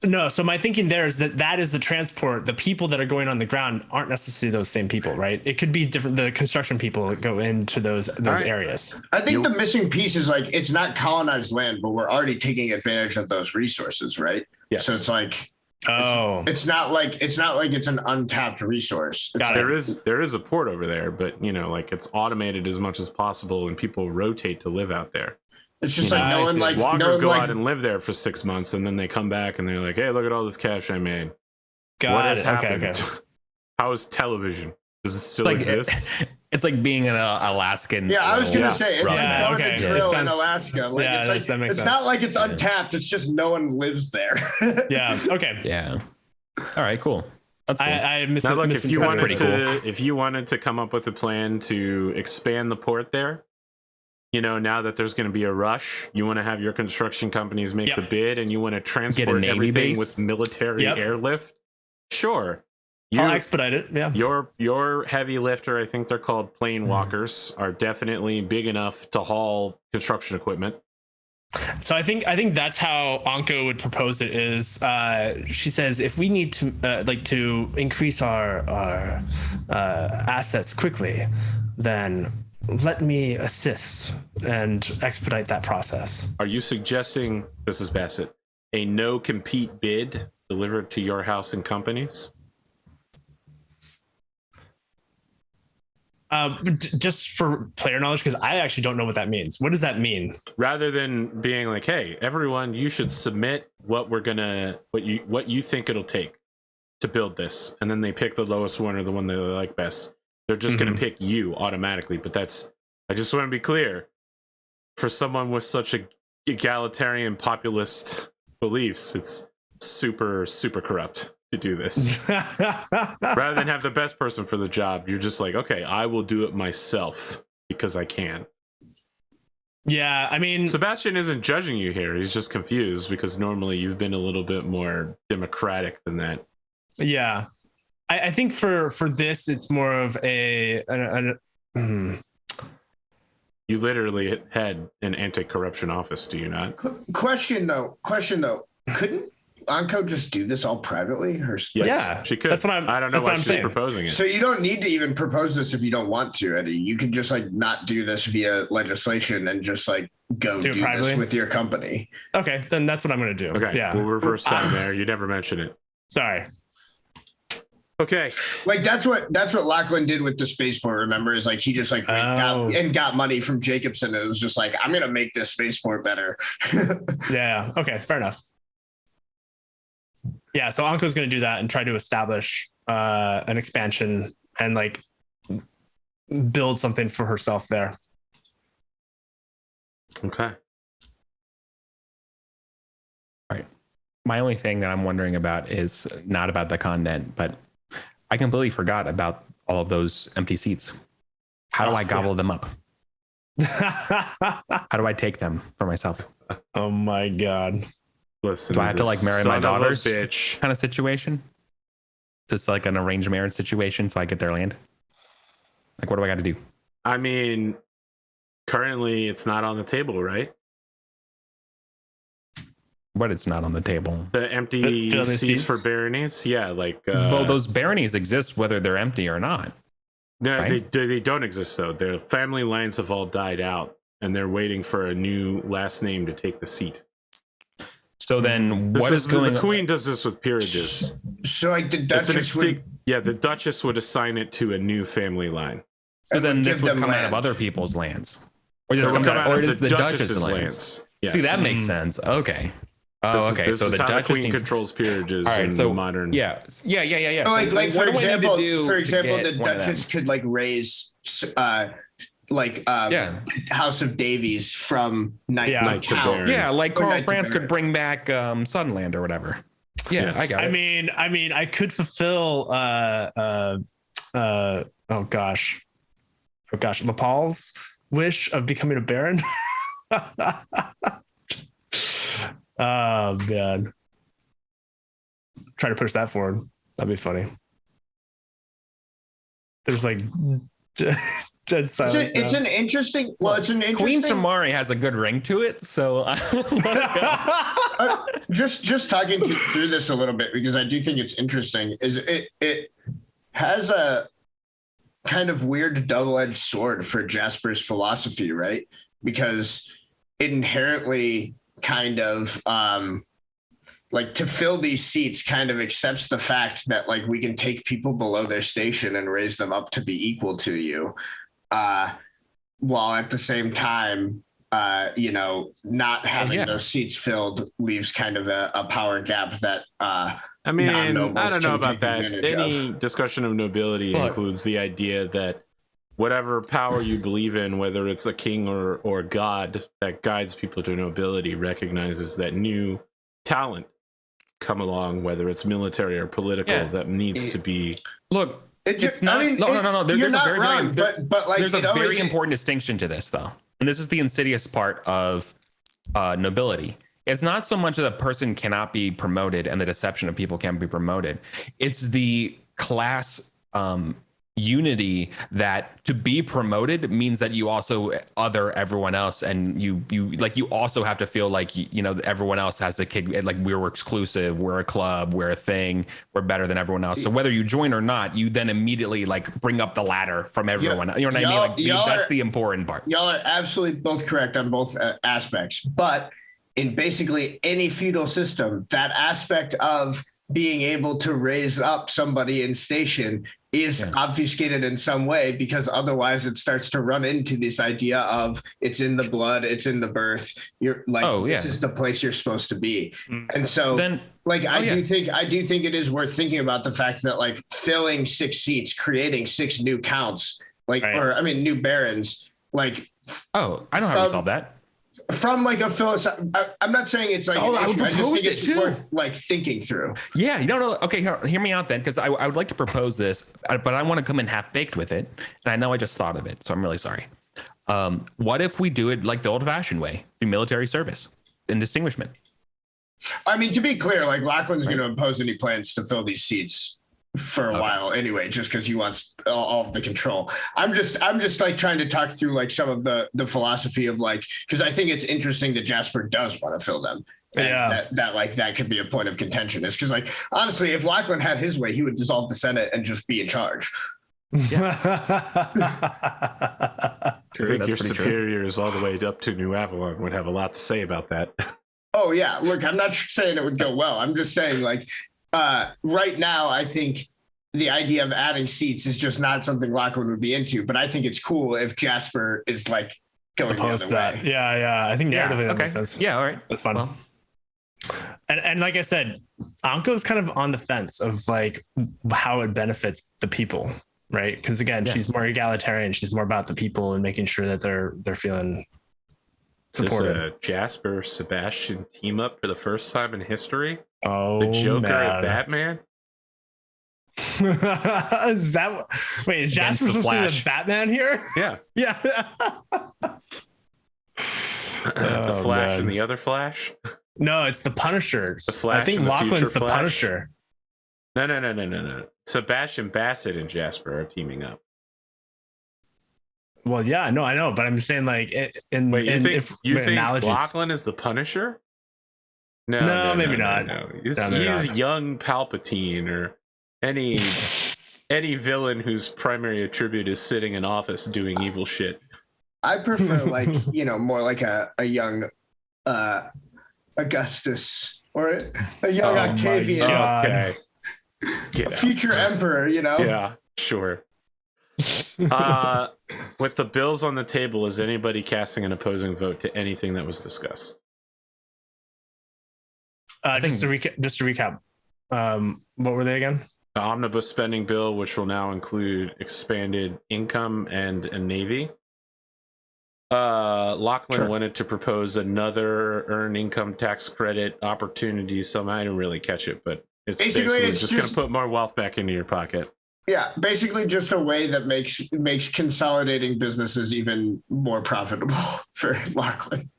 No, so my thinking there is that is the transport. The people that are going on the ground aren't necessarily those same people, right? It could be different. The construction people that go into those areas. I think the missing piece is like it's not colonized land, but we're already taking advantage of those resources, right? Yes. So it's like it's not like it's an untapped resource. There is a port over there, but you know, like it's automated as much as possible, and people rotate to live out there. It's just like no one like loggers go out and live there for 6 months, and then they come back and they're like, "Hey, look at all this cash I made. What has happened? Okay. How is television? Does it still exist?" It's like being an Alaskan. Yeah, I was gonna say it's like going to drill in sounds, Alaska. Like it's like that makes it's sense. Not like it's untapped. It's just no one lives there. Yeah. Okay. Yeah. All right. Cool. That's cool. Now look, if you wanted to come up with a plan to expand the port there, you know, now that there's going to be a rush, you want to have your construction companies make the bid, and you want to transport everything with military airlift. Sure. I'll expedite it. Yeah. Your heavy lifter, I think they're called plane walkers, are definitely big enough to haul construction equipment. So I think that's how Anko would propose it. Is she says if we need to to increase our assets quickly, then let me assist and expedite that process. Are you suggesting, this is Bassett, a no compete bid delivered to your house and companies? Just for player knowledge, because I actually don't know what that means. What does that mean? Rather than being like, hey, everyone, you should submit what you think it'll take to build this, and then they pick the lowest one or the one they like best. They're just going to pick you automatically. But I just want to be clear, for someone with such a egalitarian populist beliefs, it's super corrupt to do this. Rather than have the best person for the job, you're just like, okay, I will do it myself because I can. Yeah, I mean, Sebastian isn't judging you here. He's just confused because normally you've been a little bit more democratic than that. yeah, I think for this, it's more of You literally had an anti-corruption office, do you not? Question though. Couldn't Anko just do this all privately? Yes, Yeah, she could. that's what I don't know why she's saying. proposing it. So you don't need to even propose this if you don't want to, Eddie. You can just like not do this via legislation and just like go do this with your company. Okay, then that's what I'm going to do. Okay, Yeah. we'll reverse time there. You never mentioned it. Sorry. Okay. Like that's what Lachlan did with the spaceport. Remember, is like he just like got money from Jacobson. And it was just like, I'm gonna make this spaceport better. Yeah. Okay. Fair enough. Yeah. So Anko's going to do that and try to establish an expansion and like build something for herself there. Okay. All right. My only thing that I'm wondering about is not about the content, but I completely forgot about all of those empty seats. How do I gobble them up? How do I take them for myself? Oh my God. Listen, Do I have to like marry my son of a daughters bitch. kind of situation? Just like an arranged marriage situation so I get their land? Like, what do I got to do? I mean, currently it's not on the table, right? But it's not on the table. The empty The seats for seats? baronies? Yeah, like... Well, those baronies exist whether they're empty or not. No, right? they don't exist, though. Their family lines have all died out, and they're waiting for a new last name to take the seat. So then This what is going the queen does this with peerages. So like the It's an Duchess would, yeah, the Duchess would assign it to a new family line. So then this give would them come out of land. other people's lands. Or It just would come out, or of it is the Duchess's lands. Yes. See, that makes sense. Okay. Oh, okay. This So is the how Duchess the queen needs- controls peerages All right, in so modern. Yeah. So, So like what for do I need to example, do to the get one of them? Duchess could like raise Yeah. House of Davies from Knight Yeah. to Knight to Count. Baron. Yeah, like Or Carl Knight to France Baron. could bring back Sunland or whatever. Yeah, Yes. I got it. I mean, I could fulfill oh gosh, Lapal's wish of becoming a baron. Oh man, try to push that forward. That'd be funny. There's like dead silence. It's an interesting. Well, it's an Queen interesting. Tamari has a good ring to it, so Just talking through this a little bit because I do think it's interesting. Is it has a kind of weird double-edged sword for Jasper's philosophy, right? Because it inherently kind of like to fill these seats kind of accepts the fact that like we can take people below their station and raise them up to be equal to you, while at the same time not having those seats filled leaves kind of a power gap that I mean, I non-nobles don't know can about take that. advantage Any of. discussion of nobility includes the idea that whatever power you believe in, whether it's a king or god that guides people to nobility, recognizes that new talent come along, whether it's military or political, that needs to be. look. It's It's not. No. You're There's not a very, wrong, but like there's a it always- very important distinction to this, though, and this is the insidious part of nobility. It's not so much that a person cannot be promoted and the deception of people can't be promoted. It's the class unity that to be promoted means that you also other everyone else, and you also have to feel like everyone else has the kick, like we're exclusive, we're a club, we're a thing, we're better than everyone else. So whether you join or not, you then immediately like bring up the ladder from everyone. You know what I mean? Like that's the important part. Y'all are absolutely both correct on both aspects, but in basically any feudal system, that aspect of being able to raise up somebody in station is obfuscated in some way, because otherwise it starts to run into this idea of it's in the blood, it's in the birth. You're like, this is the place you're supposed to be. And so then, like, I do think it is worth thinking about the fact that like filling 6 seats, creating 6 new counts, like, or I mean, new barons, like, I know how to solve that. from like a philosophical, I'm not saying it's like Oh, an I would issue. I just propose think it it's too. worth like thinking through. Yeah, you don't know. Okay, hear me out then, because I would like to propose this, but I want to come in half baked with it, and I know I just thought of it, so I'm really sorry. What if we do it like the old-fashioned way, through military service and distinguishment? I mean, to be clear, like Lachlan's going to impose any plans to fill these seats for a while anyway, just because he wants all of the control. I'm just like trying to talk through like some of the philosophy of like, because I think it's interesting that Jasper does want to fill them. And that could be a point of contention. Is because like honestly, if Lachlan had his way, he would dissolve the Senate and just be in charge. Yeah. I think your superiors all the way up to New Avalon would have a lot to say about that. Oh yeah, look, I'm not saying it would go well. I'm just saying like right now, I think the idea of adding seats is just not something Lachlan would be into. But I think it's cool if Jasper is like going the other way. Yeah. I think narratively that makes sense. Yeah, all right. That's fun. Well. And like I said, Anko's kind of on the fence of like how it benefits the people, right? Because again, she's more egalitarian. She's more about the people and making sure that they're feeling supported. Is this a Jasper Sebastian team up for the first time in history? Oh, the Joker and Batman? Is Jasper supposed to be the Batman here? Yeah. Yeah. The Flash and the other Flash? No, it's the Punisher. The Flash. I think and Lachlan's the Flash? Punisher. No. Sebastian Bassett and Jasper are teaming up. Well, yeah, no, I know, but I'm saying like you think Lachlan is the Punisher? No, maybe not. No. He's young Palpatine or any villain whose primary attribute is sitting in office doing evil shit. I prefer like more like a young Augustus or a young Octavian. Okay. A future emperor, Yeah, sure. With the bills on the table, is anybody casting an opposing vote to anything that was discussed? Just to recap, what were they again? The omnibus spending bill, which will now include expanded income and a navy. Lachlan wanted to propose another earned income tax credit opportunity. I didn't really catch it, but it's basically just going to put more wealth back into your pocket. Yeah, basically just a way that makes consolidating businesses even more profitable for Lachlan.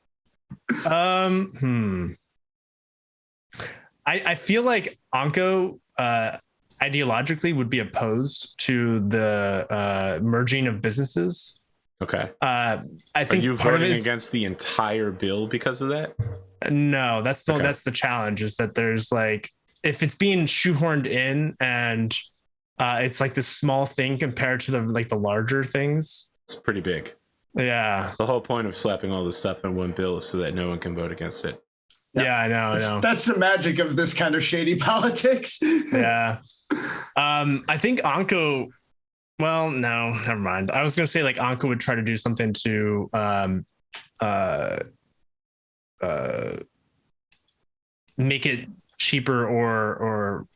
I feel like Anko ideologically would be opposed to the merging of businesses. Okay. I think are you voting against the entire bill because of that? No, that's the challenge, is that there's like, if it's being shoehorned in and it's like this small thing compared to the larger things. It's pretty big. Yeah. The whole point of slapping all this stuff in one bill is so that no one can vote against it. Yeah, I know. That's the magic of this kind of shady politics. Yeah. I think Anko. Well, no, never mind. I was gonna say like Anko would try to do something to make it cheaper or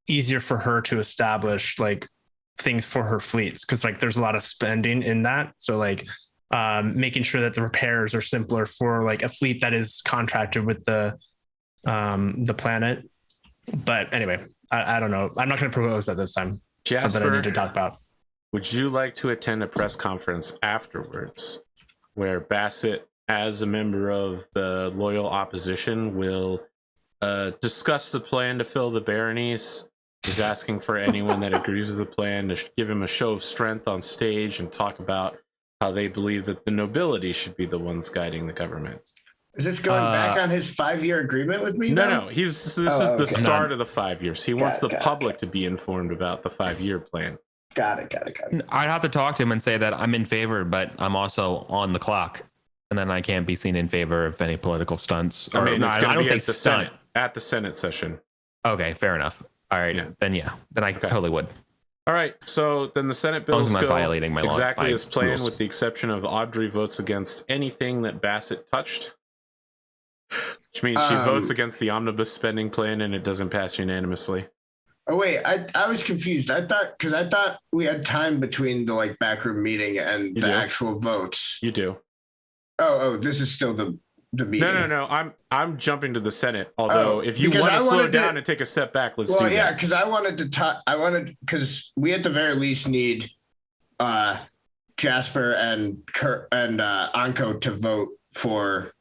easier for her to establish like things for her fleets, because like there's a lot of spending in that. So like making sure that the repairs are simpler for like a fleet that is contracted with the planet. But anyway, I don't know. I'm not going to propose that this time. Jasper, something I need to talk about. Would you like to attend a press conference afterwards where Bassett, as a member of the loyal opposition, will discuss the plan to fill the baronies? He's asking for anyone that agrees with the plan to give him a show of strength on stage and talk about how they believe that the nobility should be the ones guiding the government. Is this going back on his 5-year agreement with me? No. This is the start of the 5 years. He wants the public to be informed about the 5-year plan. Got it. I'd have to talk to him and say that I'm in favor, but I'm also on the clock, and then I can't be seen in favor of any political stunts. I mean, it's going to be at the Senate session. Okay, fair enough. All right, then I totally would. All right, so then the Senate bills go violating my exactly as planned, rules. with the exception of Audrey votes against anything that Bassett touched, which means she votes against the omnibus spending plan and it doesn't pass unanimously. Oh wait, I was confused. I thought we had time between the like backroom meeting and the actual votes. You do. Oh, this is still the the meeting. No. I'm jumping to the Senate. Although, if you because want I to slow wanted down to- and take a step back, let's Well, do yeah, that. because I wanted to talk. Because we at the very least need Jasper and Anko to vote for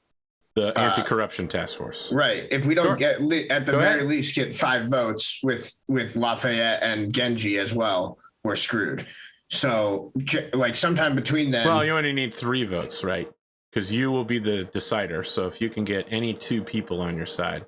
The anti-corruption task force. right. If we don't Sure. get at the Go very ahead. least get 5 votes with Lafayette and Genji as well, we're screwed. So like sometime between then. Well, you only need 3 votes, right? Because you will be the decider. So if you can get any 2 people on your side.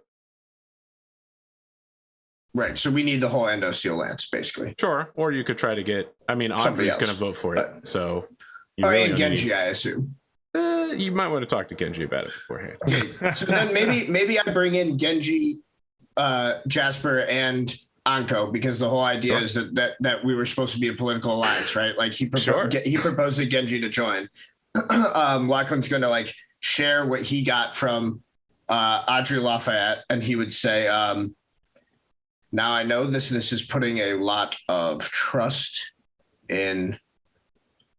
Right. So we need the whole Endosteel lands, basically. Sure. Or you could try to get, I mean, Somebody Audrey's going to else. vote for it. So you And only Genji, need- I assume. you might want to talk to Genji about it beforehand. So then maybe I bring in Genji, Jasper, and Anko, because the whole idea is that we were supposed to be a political alliance, right? Like he proposed to Genji to join. Lachlan's going to like share what he got from Audrey Lafayette, and he would say, now I know this is putting a lot of trust in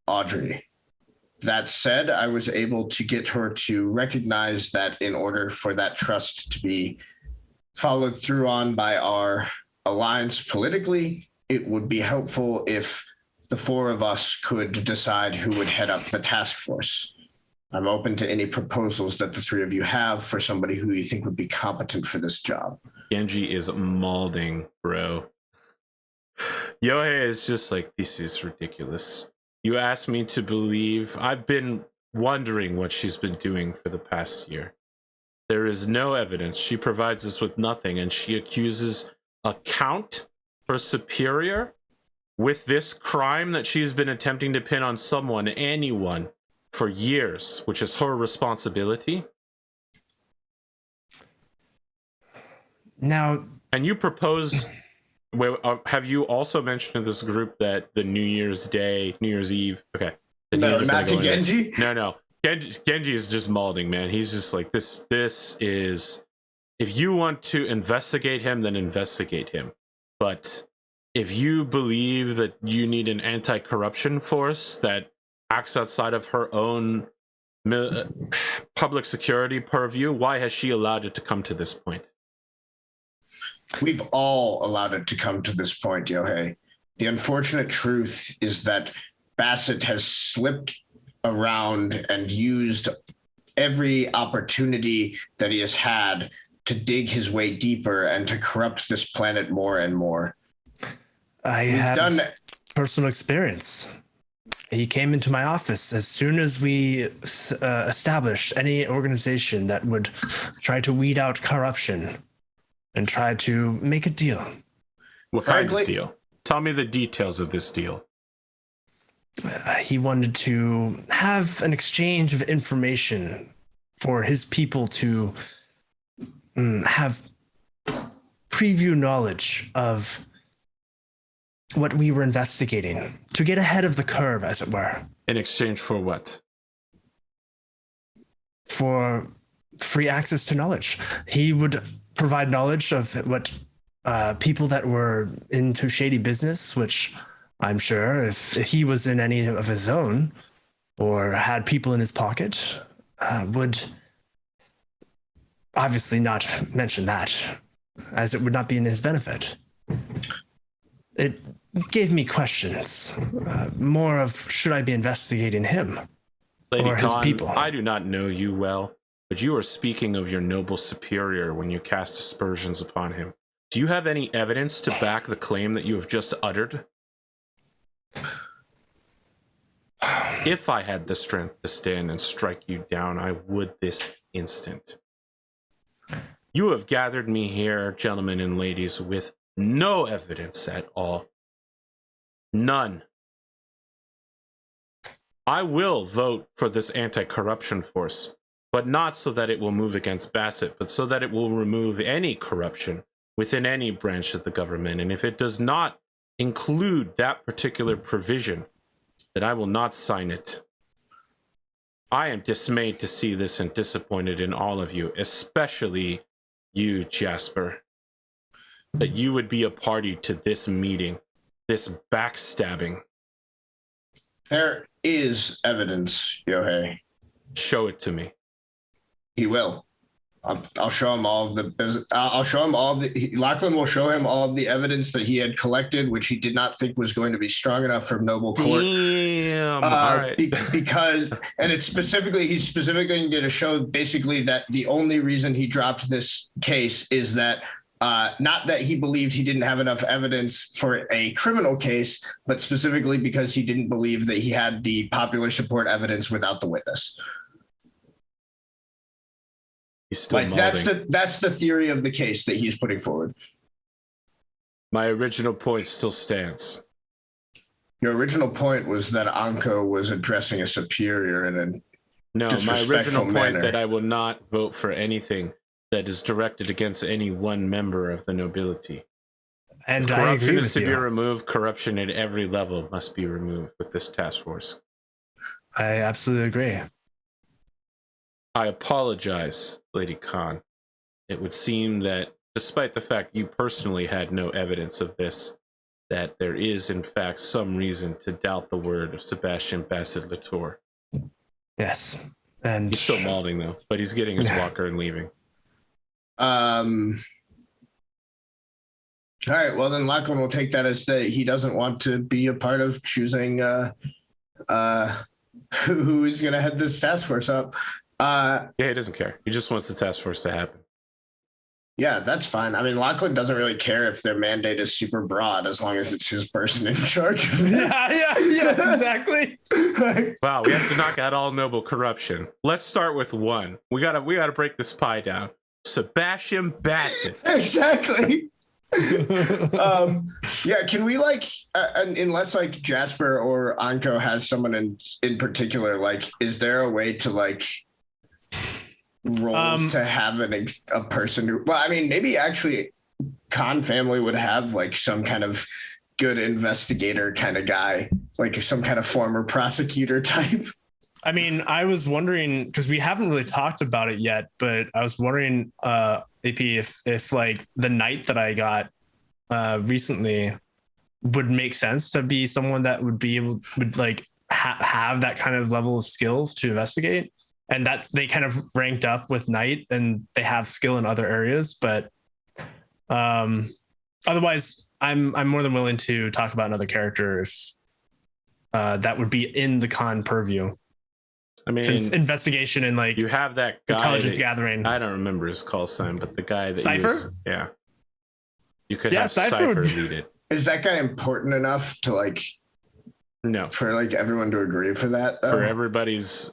Audrey. That said, I was able to get her to recognize that in order for that trust to be followed through on by our alliance politically, it would be helpful if the 4 of us could decide who would head up the task force. I'm open to any proposals that the 3 of you have for somebody who you think would be competent for this job. Genji is malding, bro. Yohei is just like, this is ridiculous. You asked me to believe. I've been wondering what she's been doing for the past year. There is no evidence. She provides us with nothing, and she accuses a count, her superior, with this crime that she's been attempting to pin on someone, anyone, for years, which is her responsibility. Now, And you propose, have you also mentioned to this group that the New Year's Eve, okay. that No, he's not gonna to go in? Genji. No. Genji is just malding, man. He's just like, this is, if you want to investigate him, then investigate him. But if you believe that you need an anti-corruption force that acts outside of her own public security purview, why has she allowed it to come to this point? We've all allowed it to come to this point, Yohei. The unfortunate truth is that Bassett has slipped around and used every opportunity that he has had to dig his way deeper and to corrupt this planet more and more. I have personal experience. He came into my office as soon as we established any organization that would try to weed out corruption and try to make a deal. What kind of deal? Tell me the details of this deal. He wanted to have an exchange of information for his people to have preview knowledge of what we were investigating, to get ahead of the curve, as it were. In exchange for what? For free access to knowledge. He would provide knowledge of what people that were into shady business, which I'm sure if he was in any of his own or had people in his pocket, would obviously not mention that, as it would not be in his benefit. It gave me questions, more of should I be investigating him Lady or his Khan, people? I do not know you well, but you are speaking of your noble superior when you cast aspersions upon him. Do you have any evidence to back the claim that you have just uttered? If I had the strength to stand and strike you down, I would this instant. You have gathered me here, gentlemen and ladies, with no evidence at all. None. I will vote for this anti-corruption force, but not so that it will move against Bassett, but so that it will remove any corruption within any branch of the government. And if it does not include that particular provision, then I will not sign it. I am dismayed to see this and disappointed in all of you, especially you, Jasper, that you would be a party to this meeting, this backstabbing. There is evidence, Yohei. Show it to me. He will. I'll show him all of the. I'll show him all of the. Lachlan will show him all of the evidence that he had collected, which he did not think was going to be strong enough for noble court. Damn. All right. Because, and it's specifically, he's specifically going to show basically that the only reason he dropped this case is that not that he believed he didn't have enough evidence for a criminal case, but specifically because he didn't believe that he had the popular support evidence without the witness. He's still like that's the theory of the case that he's putting forward. My original point still stands. Your original point was that Anko was addressing a superior in a No, my original point manner. that I will not vote for anything that is directed against any one member of the nobility. And If corruption is to you. be removed, corruption at every level must be removed with this task force. I absolutely agree. I apologize, Lady Khan. It would seem that despite the fact you personally had no evidence of this, that there is in fact some reason to doubt the word of Sebastian Bassett-Latour. Yes. And He's still mauling though, but he's getting his walker and leaving. All right, well then Lachlan will take that as that he doesn't want to be a part of choosing who's going to head this task force up. Yeah, he doesn't care. He just wants the task force to happen. Yeah, that's fine. I mean, Lachlan doesn't really care if their mandate is super broad as long as it's his person in charge of it. yeah, exactly. Wow, we have to knock out all noble corruption. Let's start with one. We gotta break this pie down. Sebastian Bassett. Exactly. Yeah, can we unless like Jasper or Anko has someone in particular, like, is there a way to like roll to have a person who, well, I mean, maybe actually Khan family would have like some kind of good investigator kind of guy, like some kind of former prosecutor type. I mean, I was wondering, because we haven't really talked about it yet, but I was wondering, AP, if like the knight that I got recently would make sense to be someone that would be able, would like have that kind of level of skills to investigate. And that's, they kind of ranked up with knight and they have skill in other areas, but otherwise I'm more than willing to talk about another character if that would be in the Khan purview. I mean, since investigation and like you have that guy intelligence gathering. I don't remember his call sign, but the guy that Cypher? Yeah. You could have Cypher lead it. Is that guy important enough to like No. for like everyone to agree for that? For everybody's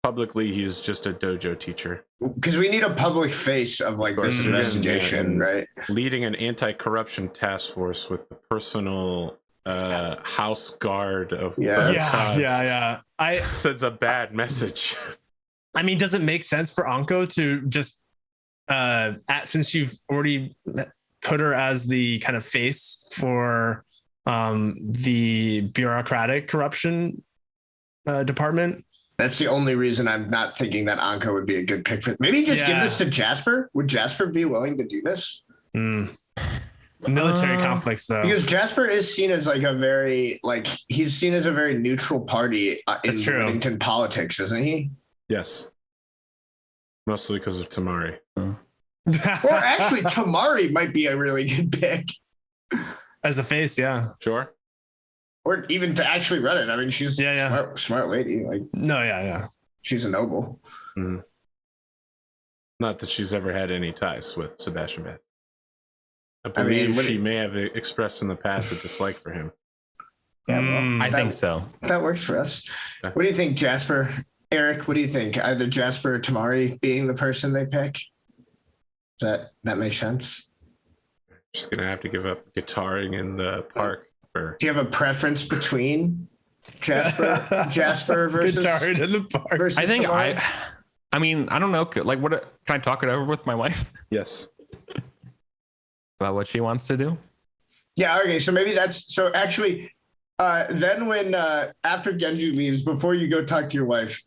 publicly, he's just a dojo teacher. Because we need a public face of like this investigation, right? Leading an anti-corruption task force with the personal house guard of Yeah. I sends a bad message. I mean, does it make sense for Anko to just since you've already put her as the kind of face for the bureaucratic corruption department? That's the only reason I'm not thinking that Anko would be a good pick for. Maybe just give this to Jasper. Would Jasper be willing to do this? Military conflicts, though, because Jasper is seen as like he's seen as a very neutral party in Wellington politics, isn't he? Yes, mostly because of Tamari. Or actually, Tamari might be a really good pick as a face. Yeah, sure. Or even to actually run it. I mean, she's smart lady. Like, no, she's a noble. Mm-hmm. Not that she's ever had any ties with Sebastian Bath. I believe she may have expressed in the past a dislike for him. Yeah, well, I think so. That works for us. Okay. What do you think, Jasper? Eric, what do you think? Either Jasper or Tamari being the person they pick? Does that make sense? Just gonna have to give up guitaring in the park. Do you have a preference between Jasper versus guitaring in the park? I think Tamari? I mean, I don't know. Like, what can I talk it over with my wife? Yes. About what she wants to do? Yeah, okay. So maybe actually, then when after Genji leaves, before you go talk to your wife,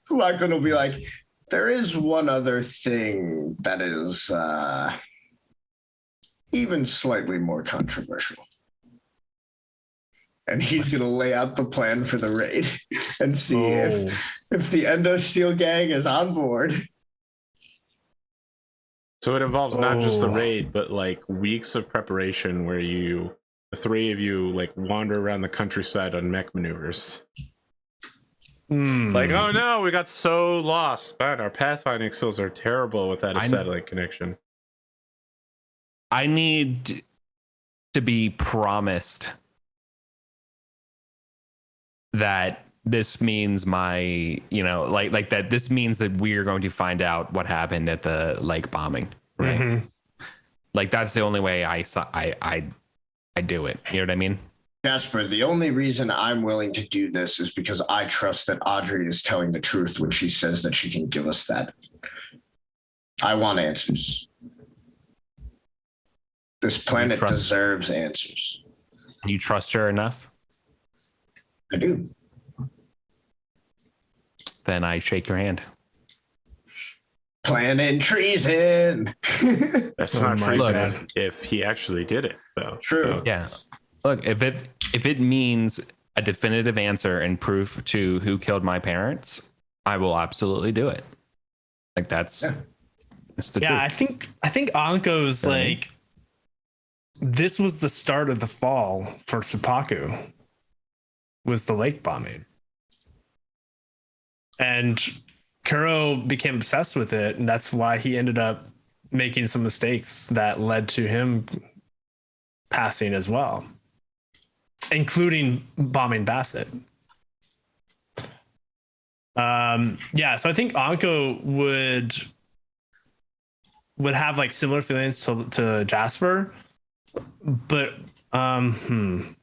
Lachlan will be like, there is one other thing that is even slightly more controversial. and he's gonna lay out the plan for the raid and see if the Endosteel gang is on board. So it involves not just the raid, but like weeks of preparation where the three of you like wander around the countryside on mech maneuvers. Like, oh no, we got so lost. Man, our pathfinding skills are terrible without a satellite connection. I need to be promised that this means like that this means that we're going to find out what happened at the lake bombing, right? Like that's the only way I do it. You know what I mean? Jasper, the only reason I'm willing to do this is because I trust that Audrey is telling the truth when she says that she can give us that. I want answers. This planet deserves answers. You trust her enough? I do. Then I shake your hand. Planning treason. That's not treason if he actually did it, though. True. So. Yeah. Look, if it means a definitive answer and proof to who killed my parents, I will absolutely do it. Like that's the truth. I think Anko's like this was the start of the fall for Seppaku. Was the lake bombing. And Kuro became obsessed with it, and that's why he ended up making some mistakes that led to him passing as well, including bombing Bassett. So I think Anko would have like similar feelings to Jasper, but and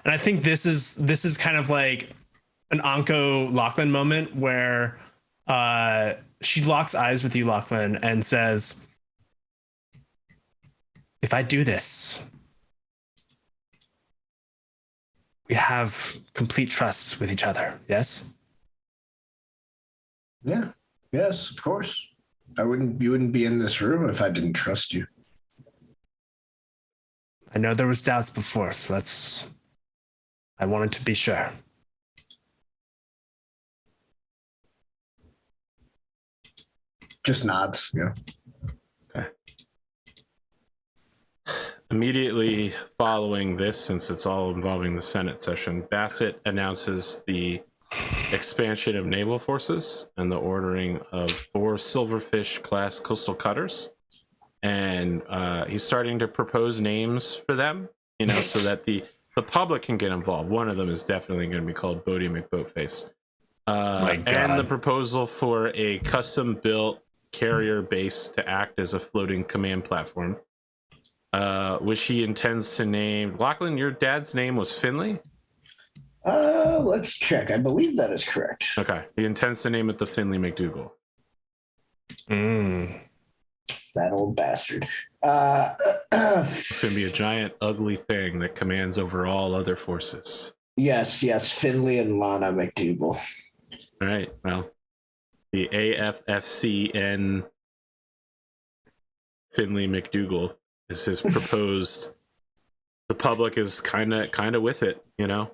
I think this is kind of like an Anko Lachlan moment where she locks eyes with you, Lachlan, and says, if I do this, we have complete trust with each other. Yes? Yeah. Yes, of course. You wouldn't be in this room if I didn't trust you. I know there was doubts before, so I wanted to be sure. Just nods, yeah. Okay. Immediately following this, since it's all involving the Senate session, Bassett announces the expansion of naval forces and the ordering of 4 Silverfish-class coastal cutters. And he's starting to propose names for them, so that the public can get involved. One of them is definitely going to be called Bodie McBoatface. And the proposal for a custom-built carrier base to act as a floating command platform, which he intends to name. Lachlan, your dad's name was Finley? Let's check. I believe that is correct. Okay. He intends to name it the Finley McDougal. That old bastard. It's going to be a giant, ugly thing that commands over all other forces. Yes, Finley and Lana McDougal. All right. Well, the AFFCN Finley McDougal is his proposed. The public is kind of with it, There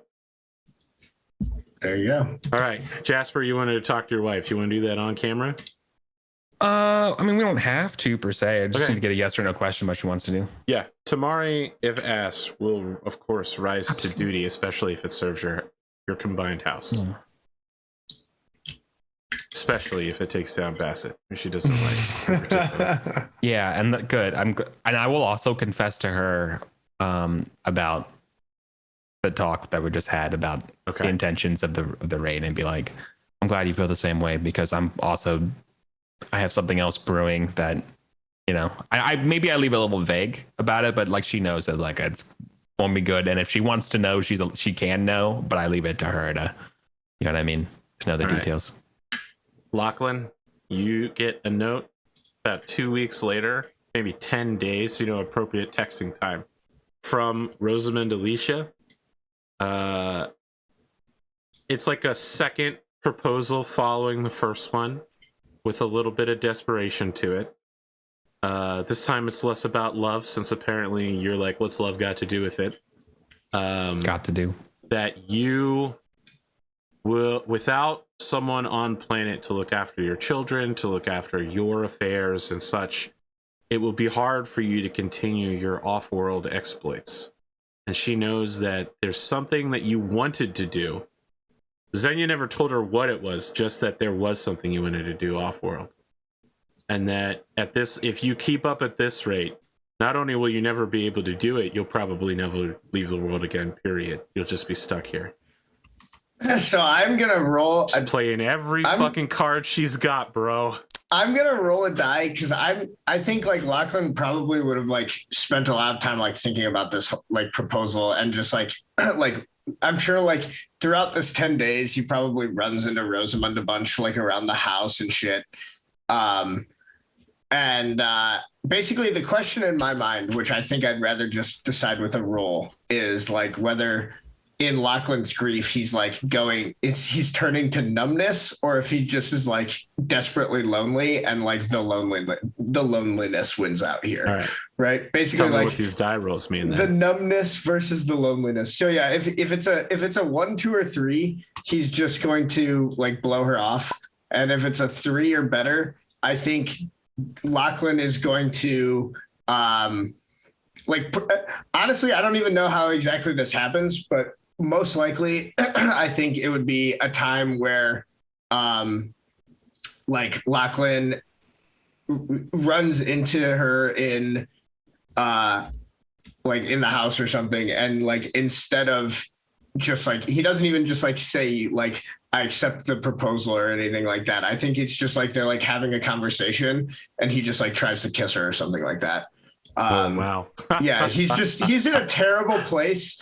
you go. All right, Jasper, you wanted to talk to your wife. You want to do that on camera? I mean, we don't have to per se. I just need to get a yes or no question what she wants to do. Yeah, Tamari, if asked, will of course rise to duty, especially if it serves your combined house. Especially if it takes down Bassett, who she doesn't like. In particular. Yeah, and good. And I will also confess to her about the talk that we just had about the intentions of the raid, and be like, I'm glad you feel the same way, because I have something else brewing that, I maybe I leave it a little vague about it, but like she knows that like it's won't be good, and if she wants to know, she can know, but I leave it to her to, you know what I mean, to know the details. Lachlan, you get a note about 2 weeks later, maybe 10 days, appropriate texting time, from Rosamund Alicia. It's like a second proposal following the first one, with a little bit of desperation to it. This time it's less about love, since apparently you're like, what's love got to do with it? Got to do. that you will, without someone on planet to look after your children, to look after your affairs and such, it will be hard for you to continue your off-world exploits. And she knows that there's something that you wanted to do. Xenia never told her what it was, just that there was something you wanted to do off-world. And that at this, if you keep up at this rate, not only will you never be able to do it, you'll probably never leave the world again, period. You'll just be stuck here. So I'm gonna roll. Just playing every fucking card she's got, bro. I'm gonna roll a die because I think like Lachlan probably would have like spent a lot of time like thinking about this like proposal and just like like I'm sure like throughout this 10 days he probably runs into Rosamund a bunch like around the house and shit. Basically the question in my mind, which I think I'd rather just decide with a roll, is like whether in Lachlan's grief he's like he's turning to numbness, or if he just is like desperately lonely and like the loneliness wins out here. Right? Basically, tell me like what these die rolls mean then. The numbness versus the loneliness. So yeah, if it's a 1, 2, or 3, he's just going to like blow her off. And if it's a 3 or better, I think Lachlan is going to honestly, I don't even know how exactly this happens, but most likely I think it would be a time where like Lachlan runs into her in like in the house or something, and like instead of just like, he doesn't even just like say like I accept the proposal or anything like that. I think it's just like they're like having a conversation and he just like tries to kiss her or something like that. Oh wow. Yeah, he's in a terrible place.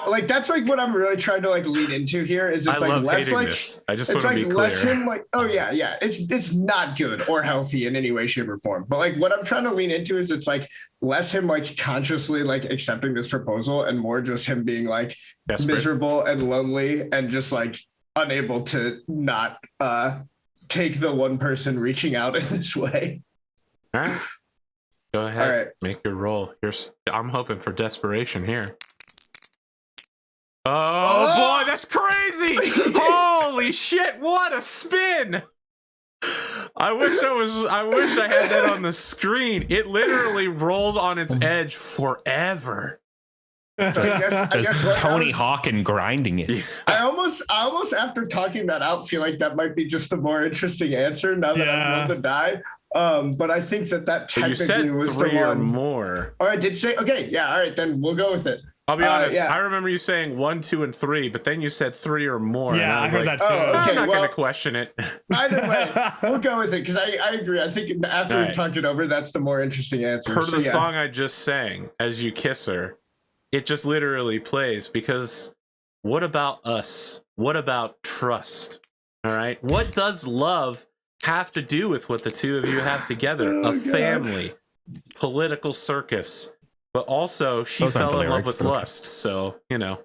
Like that's like what I'm really trying to like lead into here is it's I like love less hating like this. I just it's want to like be less clear. him like, oh yeah it's not good or healthy in any way, shape, or form. But like what I'm trying to lean into is it's like less him like consciously like accepting this proposal and more just him being like Desperate. Miserable and lonely and just like unable to not take the one person reaching out in this way. All right. Go ahead. All right. Make your roll. I'm hoping for desperation here. Oh boy, that's crazy! Holy shit, what a spin! I wish I had that on the screen. It literally rolled on its edge forever. I guess Tony Hawk and grinding it. I almost after talking that out feel like that might be just the more interesting answer now that I've rolled the die. But I think that technically you said was 3 the or one. more. Oh, I did say okay. Yeah, all right, then we'll go with it. I'll be honest. Yeah. I remember you saying 1, 2, and 3, but then you said 3 or more. Yeah, and I was heard like, that too. Oh, okay. I'm not well, going to question it. Either way, we'll go with it because I agree. I think after we talked it over, that's the more interesting answer. Per the song I just sang, as you kiss her, it just literally plays because what about us? What about trust? All right. What does love have to do with what the two of you have together? A family, political circus, but also she fell in love with lust. So, you know,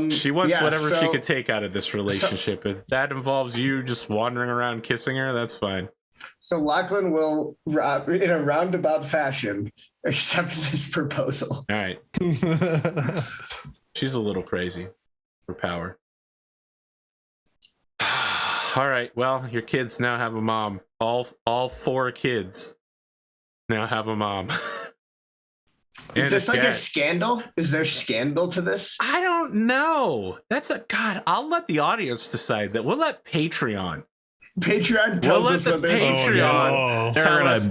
she wants whatever she could take out of this relationship. If that involves you just wandering around kissing her, that's fine. So Lachlan will, in a roundabout fashion, accept this proposal. All right. She's a little crazy for power. All right. Well, your kids now have a mom. All 4 kids now have a mom. Is this like a scandal? Is there scandal to this? I don't know. God. I'll let the audience decide that. We'll let Patreon. Patreon tells us what they're Patreon tell us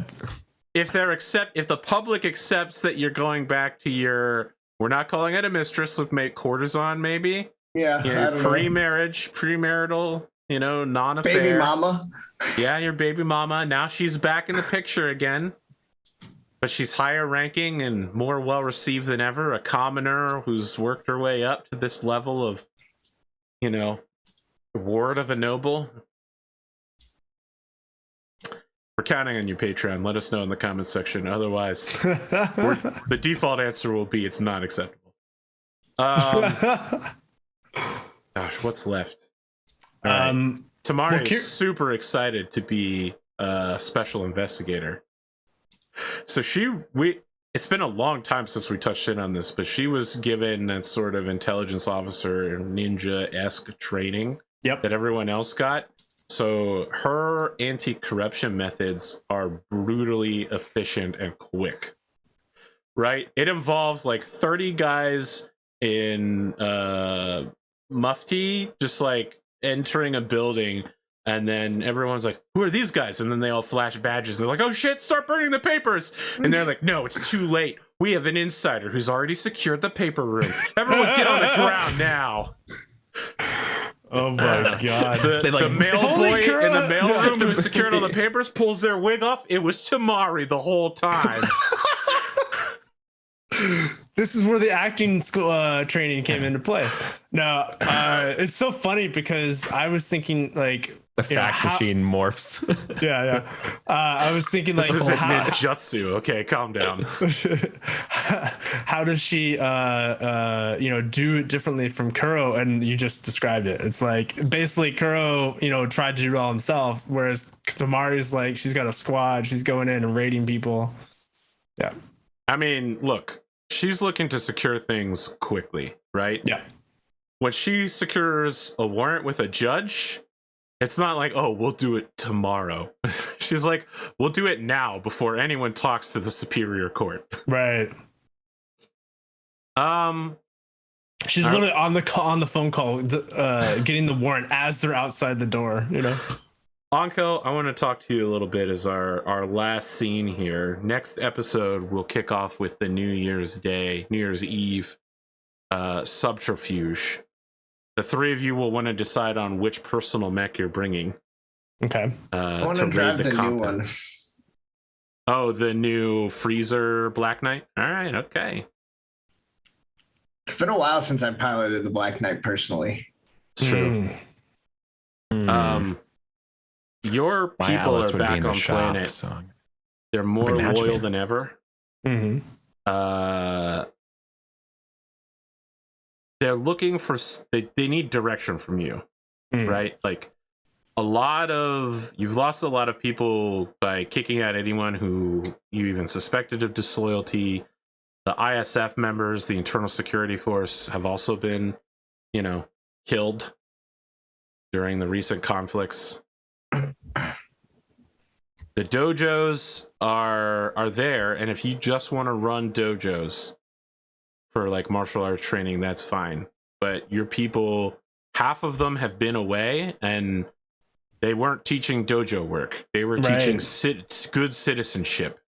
if the public accepts that you're going back to your, we're not calling it a mistress, let's make courtesan maybe. Yeah. Pre-marriage, premarital, non-affair. Baby mama. Yeah, your baby mama. Now she's back in the picture again. But she's higher ranking and more well received than ever. A commoner who's worked her way up to this level of, ward of a noble. We're counting on you, Patreon. Let us know in the comments section. Otherwise, the default answer will be it's not acceptable. Gosh, what's left? Tamari is super excited to be a special investigator. So it's been a long time since we touched in on this, but she was given that sort of intelligence officer ninja-esque training that everyone else got. So her anti-corruption methods are brutally efficient and quick, right? It involves like 30 guys in mufti just like entering a building, and then everyone's like, who are these guys? And then they all flash badges. They're like, oh shit, start burning the papers. And they're like, no, it's too late. We have an insider who's already secured the paper room. Everyone get on the ground now. Oh my god. The mail boy in the mail room who secured all the papers pulls their wig off. It was Tamari the whole time. This is where the acting school training came into play. No, it's so funny because I was thinking like the fact machine morphs. Yeah. I was thinking like, this is ninjutsu. Okay, calm down. How does she, do it differently from Kuro? And you just described it. It's like basically Kuro, tried to do it all himself, whereas Tamari's like she's got a squad. She's going in and raiding people. Yeah. I mean, look, she's looking to secure things quickly, right? Yeah. When she secures a warrant with a judge, it's not like, oh, we'll do it tomorrow. She's like, we'll do it now before anyone talks to the superior court. Right. She's literally on the phone call, getting the warrant as they're outside the door. Anko, I want to talk to you a little bit as our last scene here. Next episode, we'll kick off with the New Year's Eve subterfuge. The three of you will want to decide on which personal mech you're bringing. Okay. I want to drive the new one. Oh, the new Freezer Black Knight? All right, okay. It's been a while since I piloted the Black Knight personally. It's true. Your people are back on planet. So they're more loyal than ever. Mm-hmm. They're looking for they need direction from you, right? Like you've lost a lot of people by kicking out anyone who you even suspected of disloyalty. The ISF members, the Internal Security Force, have also been, killed during the recent conflicts. The dojos are there, and if you just want to run dojos for like martial arts training, that's fine. But your people, half of them have been away, and they weren't teaching dojo work. They were teaching good citizenship.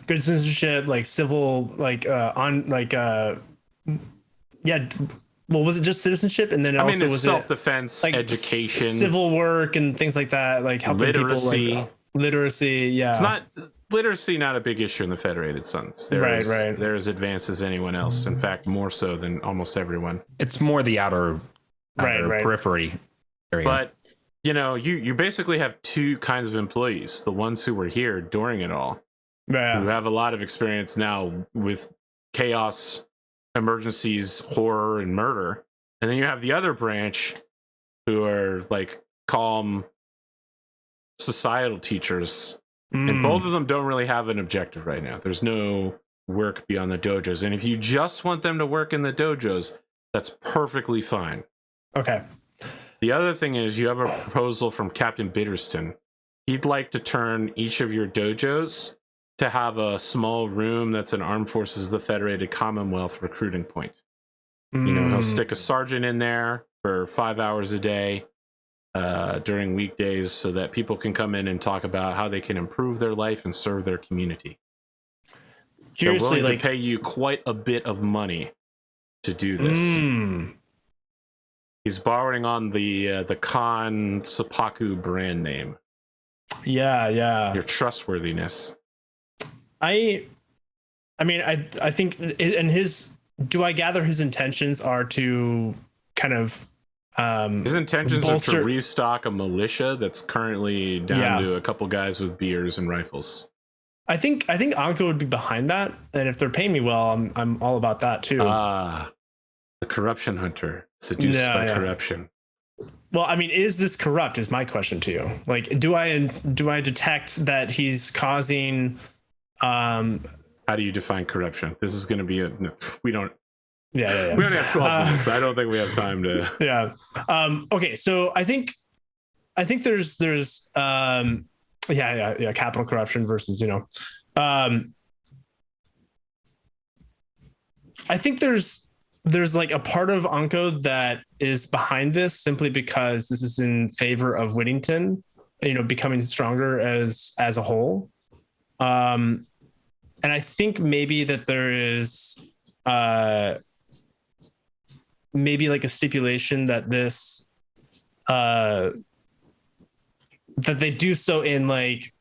Good citizenship, like civil, well, was it just citizenship? And then also there's was self-defense, like education, civil work, and things like that, like helping literacy. People, literacy, yeah. It's not literacy, not a big issue in the Federated Suns. They're as advanced as anyone else. In fact, more so than almost everyone. It's more the outer periphery area. But you basically have two kinds of employees: the ones who were here during it all, who have a lot of experience now with chaos, emergencies, horror, and murder. And then you have the other branch who are like calm societal teachers. And both of them don't really have an objective right now. There's no work beyond the dojos. And if you just want them to work in the dojos, that's perfectly fine. Okay. The other thing is you have a proposal from Captain Bitterston. He'd like to turn each of your dojos to have a small room that's an Armed Forces of the Federated Commonwealth recruiting point. He'll stick a sergeant in there for 5 hours a day during weekdays so that people can come in and talk about how they can improve their life and serve their community. Seriously, they're willing to pay you quite a bit of money to do this. He's borrowing on the Khan Seppaku brand name. Yeah. Your trustworthiness. I think, and do I gather his intentions are to kind of his intentions are to restock a militia that's currently down to a couple guys with beers and rifles. I think Anko would be behind that, and if they're paying me well, I'm all about that too. The corruption hunter seduced by corruption. Well, is this corrupt? Is my question to you. Like, do I detect that he's causing How do you define corruption? This is going to be we don't Yeah. we only have 12 minutes. So I don't think we have time to. Yeah. Okay. So I think there's capital corruption versus I think there's like a part of Anko that is behind this simply because this is in favor of Whittington, becoming stronger as a whole. And I think maybe that there is maybe like a stipulation that this that they do so in like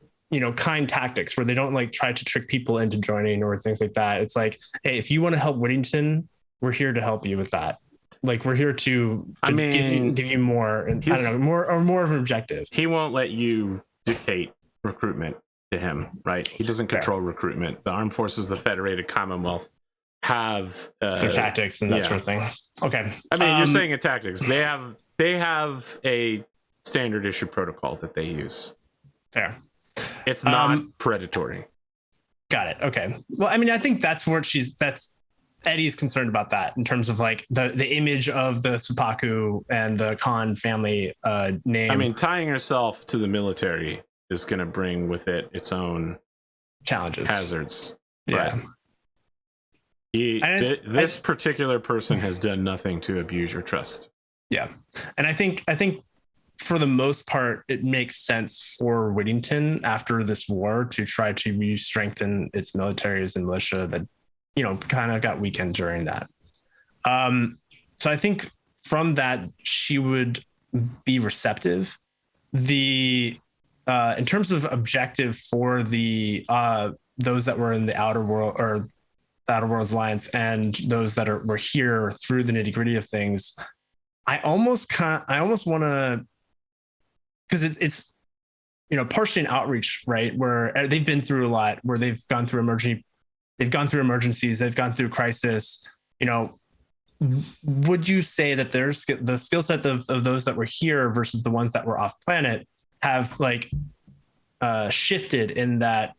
kind tactics where they don't like try to trick people into joining or things like that. It's like, hey, if you want to help Whittington, we're here to help you with that. Like we're here to give you more, and I don't know, more of an objective. He won't let you dictate recruitment to him, right? He doesn't control recruitment. The armed forces, the Federated Commonwealth, have their tactics and that sort of thing. Okay, I mean, you're saying a tactics. They have a standard issue protocol that they use. Fair. It's not predatory. Got it. Okay. Well, I mean, I think that's Eddie's concerned about that in terms of like the image of the Supaku and the Khan family name. I mean, tying yourself to the military is going to bring with it its own challenges, hazards. Yeah. This particular person has done nothing to abuse your trust. Yeah. And I think for the most part, it makes sense for Whittington after this war to try to re-strengthen its militaries and militia that, kind of got weakened during that. So I think from that, she would be receptive. In terms of objective for the those that were in the Outer World or the Outer Worlds Alliance and those that were here through the nitty-gritty of things, I almost want to, because it's partially an outreach, right, where they've been through a lot, where they've gone through emergencies, they've gone through crisis. Would you say that there's the skill set of those that were here versus the ones that were off planet have like shifted in that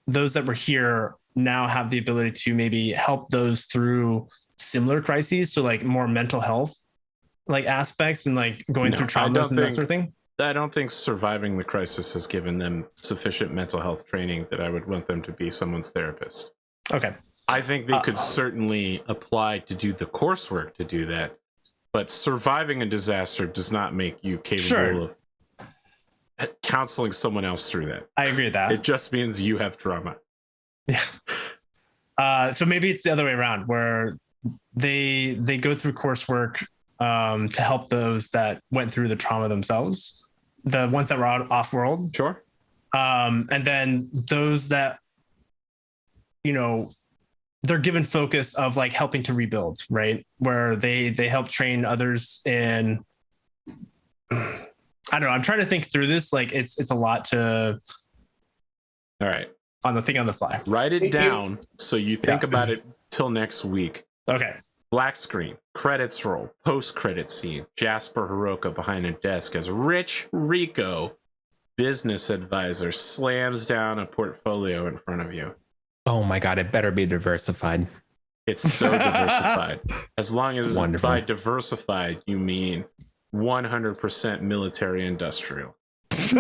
those that were here now have the ability to maybe help those through similar crises, so like more mental health like aspects and like going through traumas and that sort of thing? I don't think surviving the crisis has given them sufficient mental health training that I would want them to be someone's therapist. Okay. I think they could certainly apply to do the coursework to do that, but surviving a disaster does not make you capable of counseling someone else through that. I agree with that. It just means you have trauma. Yeah. So maybe it's the other way around, where they go through coursework to help those that went through the trauma themselves, the ones that were off world. Sure. And then those that, they're given focus of like helping to rebuild, right? Where they help train others in, I don't know. I'm trying to think through this. Like it's a lot to. All right. On the fly. Write it down so you think about it till next week. Okay. Black screen, credits roll, post-credit scene. Jasper Hiroka behind a desk as Rich Rico, business advisor, slams down a portfolio in front of you. Oh my God, it better be diversified. It's so diversified. As long as Wonderful. by diversified, you mean 100% military industrial. That's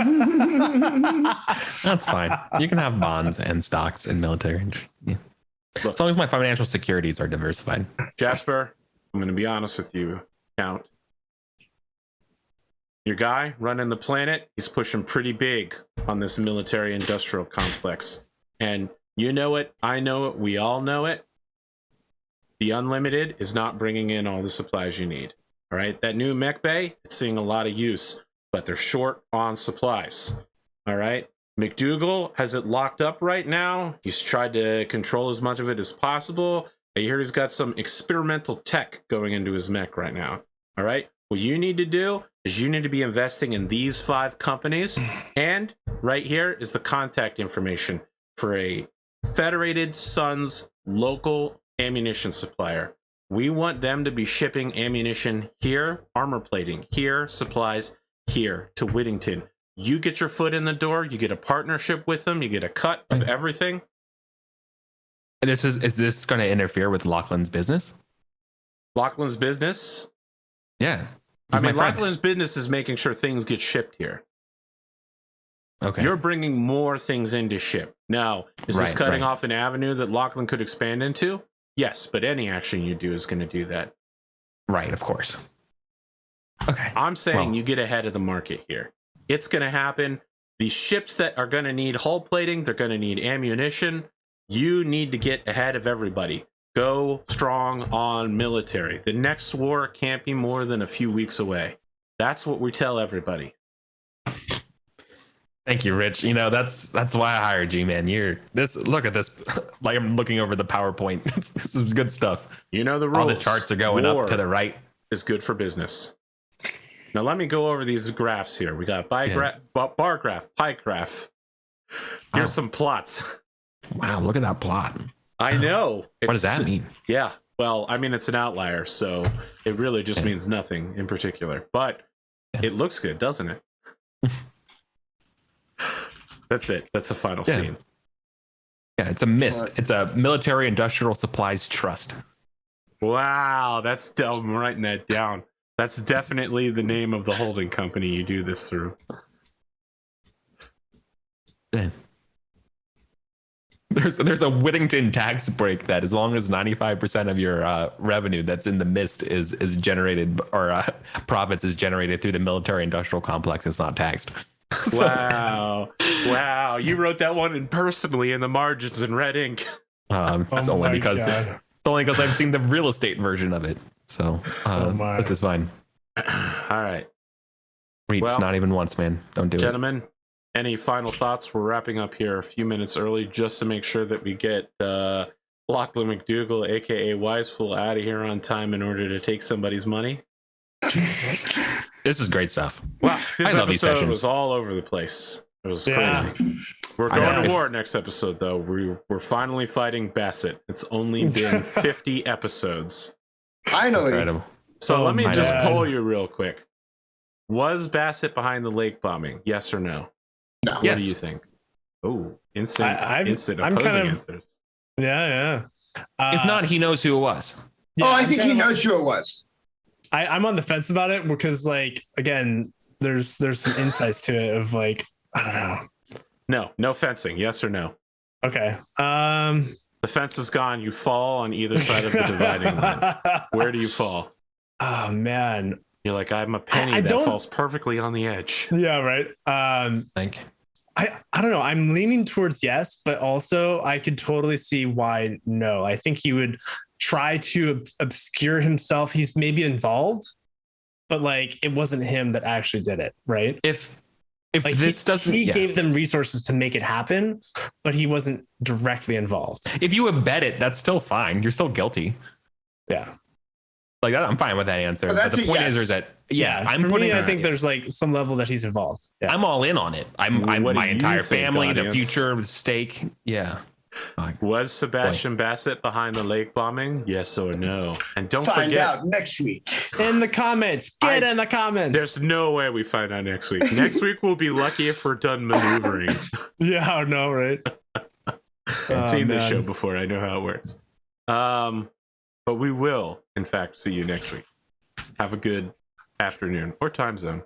fine. You can have bonds and stocks and military. Yeah. Look, as long as my financial securities are diversified. Jasper, I'm going to be honest with you, Count. Your guy running the planet, he's pushing pretty big on this military industrial complex. And you know it, I know it, we all know it. The Unlimited is not bringing in all the supplies you need. All right, that new mech bay, it's seeing a lot of use, but they're short on supplies. All right. McDougal has it locked up right now. He's tried to control as much of it as possible. I hear he's got some experimental tech going into his mech right now. All right. What you need to do is you need to be investing in these 5 companies. And right here is the contact information for a Federated Sons local ammunition supplier. We want them to be shipping ammunition here, armor plating here, supplies here to Whittington. You get your foot in the door, you get a partnership with them, you get a cut of everything. Is this going to interfere with Lachlan's business? Lachlan's business? Yeah. I He's my mean, friend. Lachlan's business is making sure things get shipped here. Okay. You're bringing more things in to ship. Now, is this Right, cutting right. off an avenue that Lachlan could expand into? Yes, but any action you do is going to do that. Right, of course. Okay. I'm saying Well- you get ahead of the market here. It's going to happen. These ships that are going to need hull plating, they're going to need ammunition. You need to get ahead of everybody. Go strong on military. The next war can't be more than a few weeks away. That's what we tell everybody. Thank you, Rich. You know, that's why I hired you, man. Look at this. Like, I'm looking over the PowerPoint. This is good stuff. You know the rules. All the charts are going War up to the right. is good for business. Now let me go over these graphs here. We got bar graph, pie graph. Here's Wow. some plots. Wow, look at that plot. I know. What does that mean? Yeah. Well, I mean, it's an outlier, so it really just means nothing in particular. But it looks good, doesn't it? That's it. That's the final scene. Yeah, it's a MIST. It's a Military Industrial Supplies Trust. Wow, that's dumb. I'm writing that down. That's definitely the name of the holding company you do this through. Yeah. There's a Whittington tax break that as long as 95% of your revenue that's in the MIST is generated, or profits is generated through the military industrial complex, it's not taxed. So- Wow. You wrote that one in personally in the margins in red ink. It's only because I've seen the real estate version of it. So this is fine. All right. Reads Well, not even once, man. Don't do it. Gentlemen, any final thoughts? We're wrapping up here a few minutes early just to make sure that we get Lachlan McDougall, aka Wisefool, out of here on time in order to take somebody's money. This is great stuff. Wow, this I love these episode sessions. was all over the place. It was Yeah. crazy. We're I going know. to war next episode, though. We're finally fighting Bassett. It's only been 50 episodes. Finally. Incredible. So Oh, let me my just God. poll you real quick. Was Bassett behind the lake bombing? Yes or no? No. What Yes. do you think? Oh, instant I'm opposing kind of- answers. Yeah. If not, he knows who it was. Oh, I I'm think kind he of- knows who it was. I'm on the fence about it because, like, again, there's some insights to it of, like, I don't know. No fencing. Yes or no? Okay. The fence is gone. You fall on either side of the dividing line. Where do you fall? Oh man. You're like, I'm a penny I that don't- falls perfectly on the edge. Yeah. Right. Like, I don't know. I'm leaning towards yes, but also I could totally see why no. I think he would try to obscure himself. He's maybe involved, but like it wasn't him that actually did it, right? if Like this doesn't, he yeah. gave them resources to make it happen, but he wasn't directly involved. If you abet it, that's still fine. You're still guilty. Yeah. Like I'm fine with that answer. Well, But that's the a point yes. is that I'm For putting. me, I think there's like some level that he's involved. Yeah. I'm all in on it. I'm What do my you entire think, family, the audience? future, the stake. Yeah. Like, Was Sebastian Bassett behind the lake bombing? Yes or no? And don't Find forget, out next week. In the comments. Get in the comments. there's no way we find out next week. Next week we'll be lucky if we're done maneuvering. Yeah, I know, right? I've seen this show before. I know how it works. But we will, in fact, see you next week. Have a good afternoon or time zone.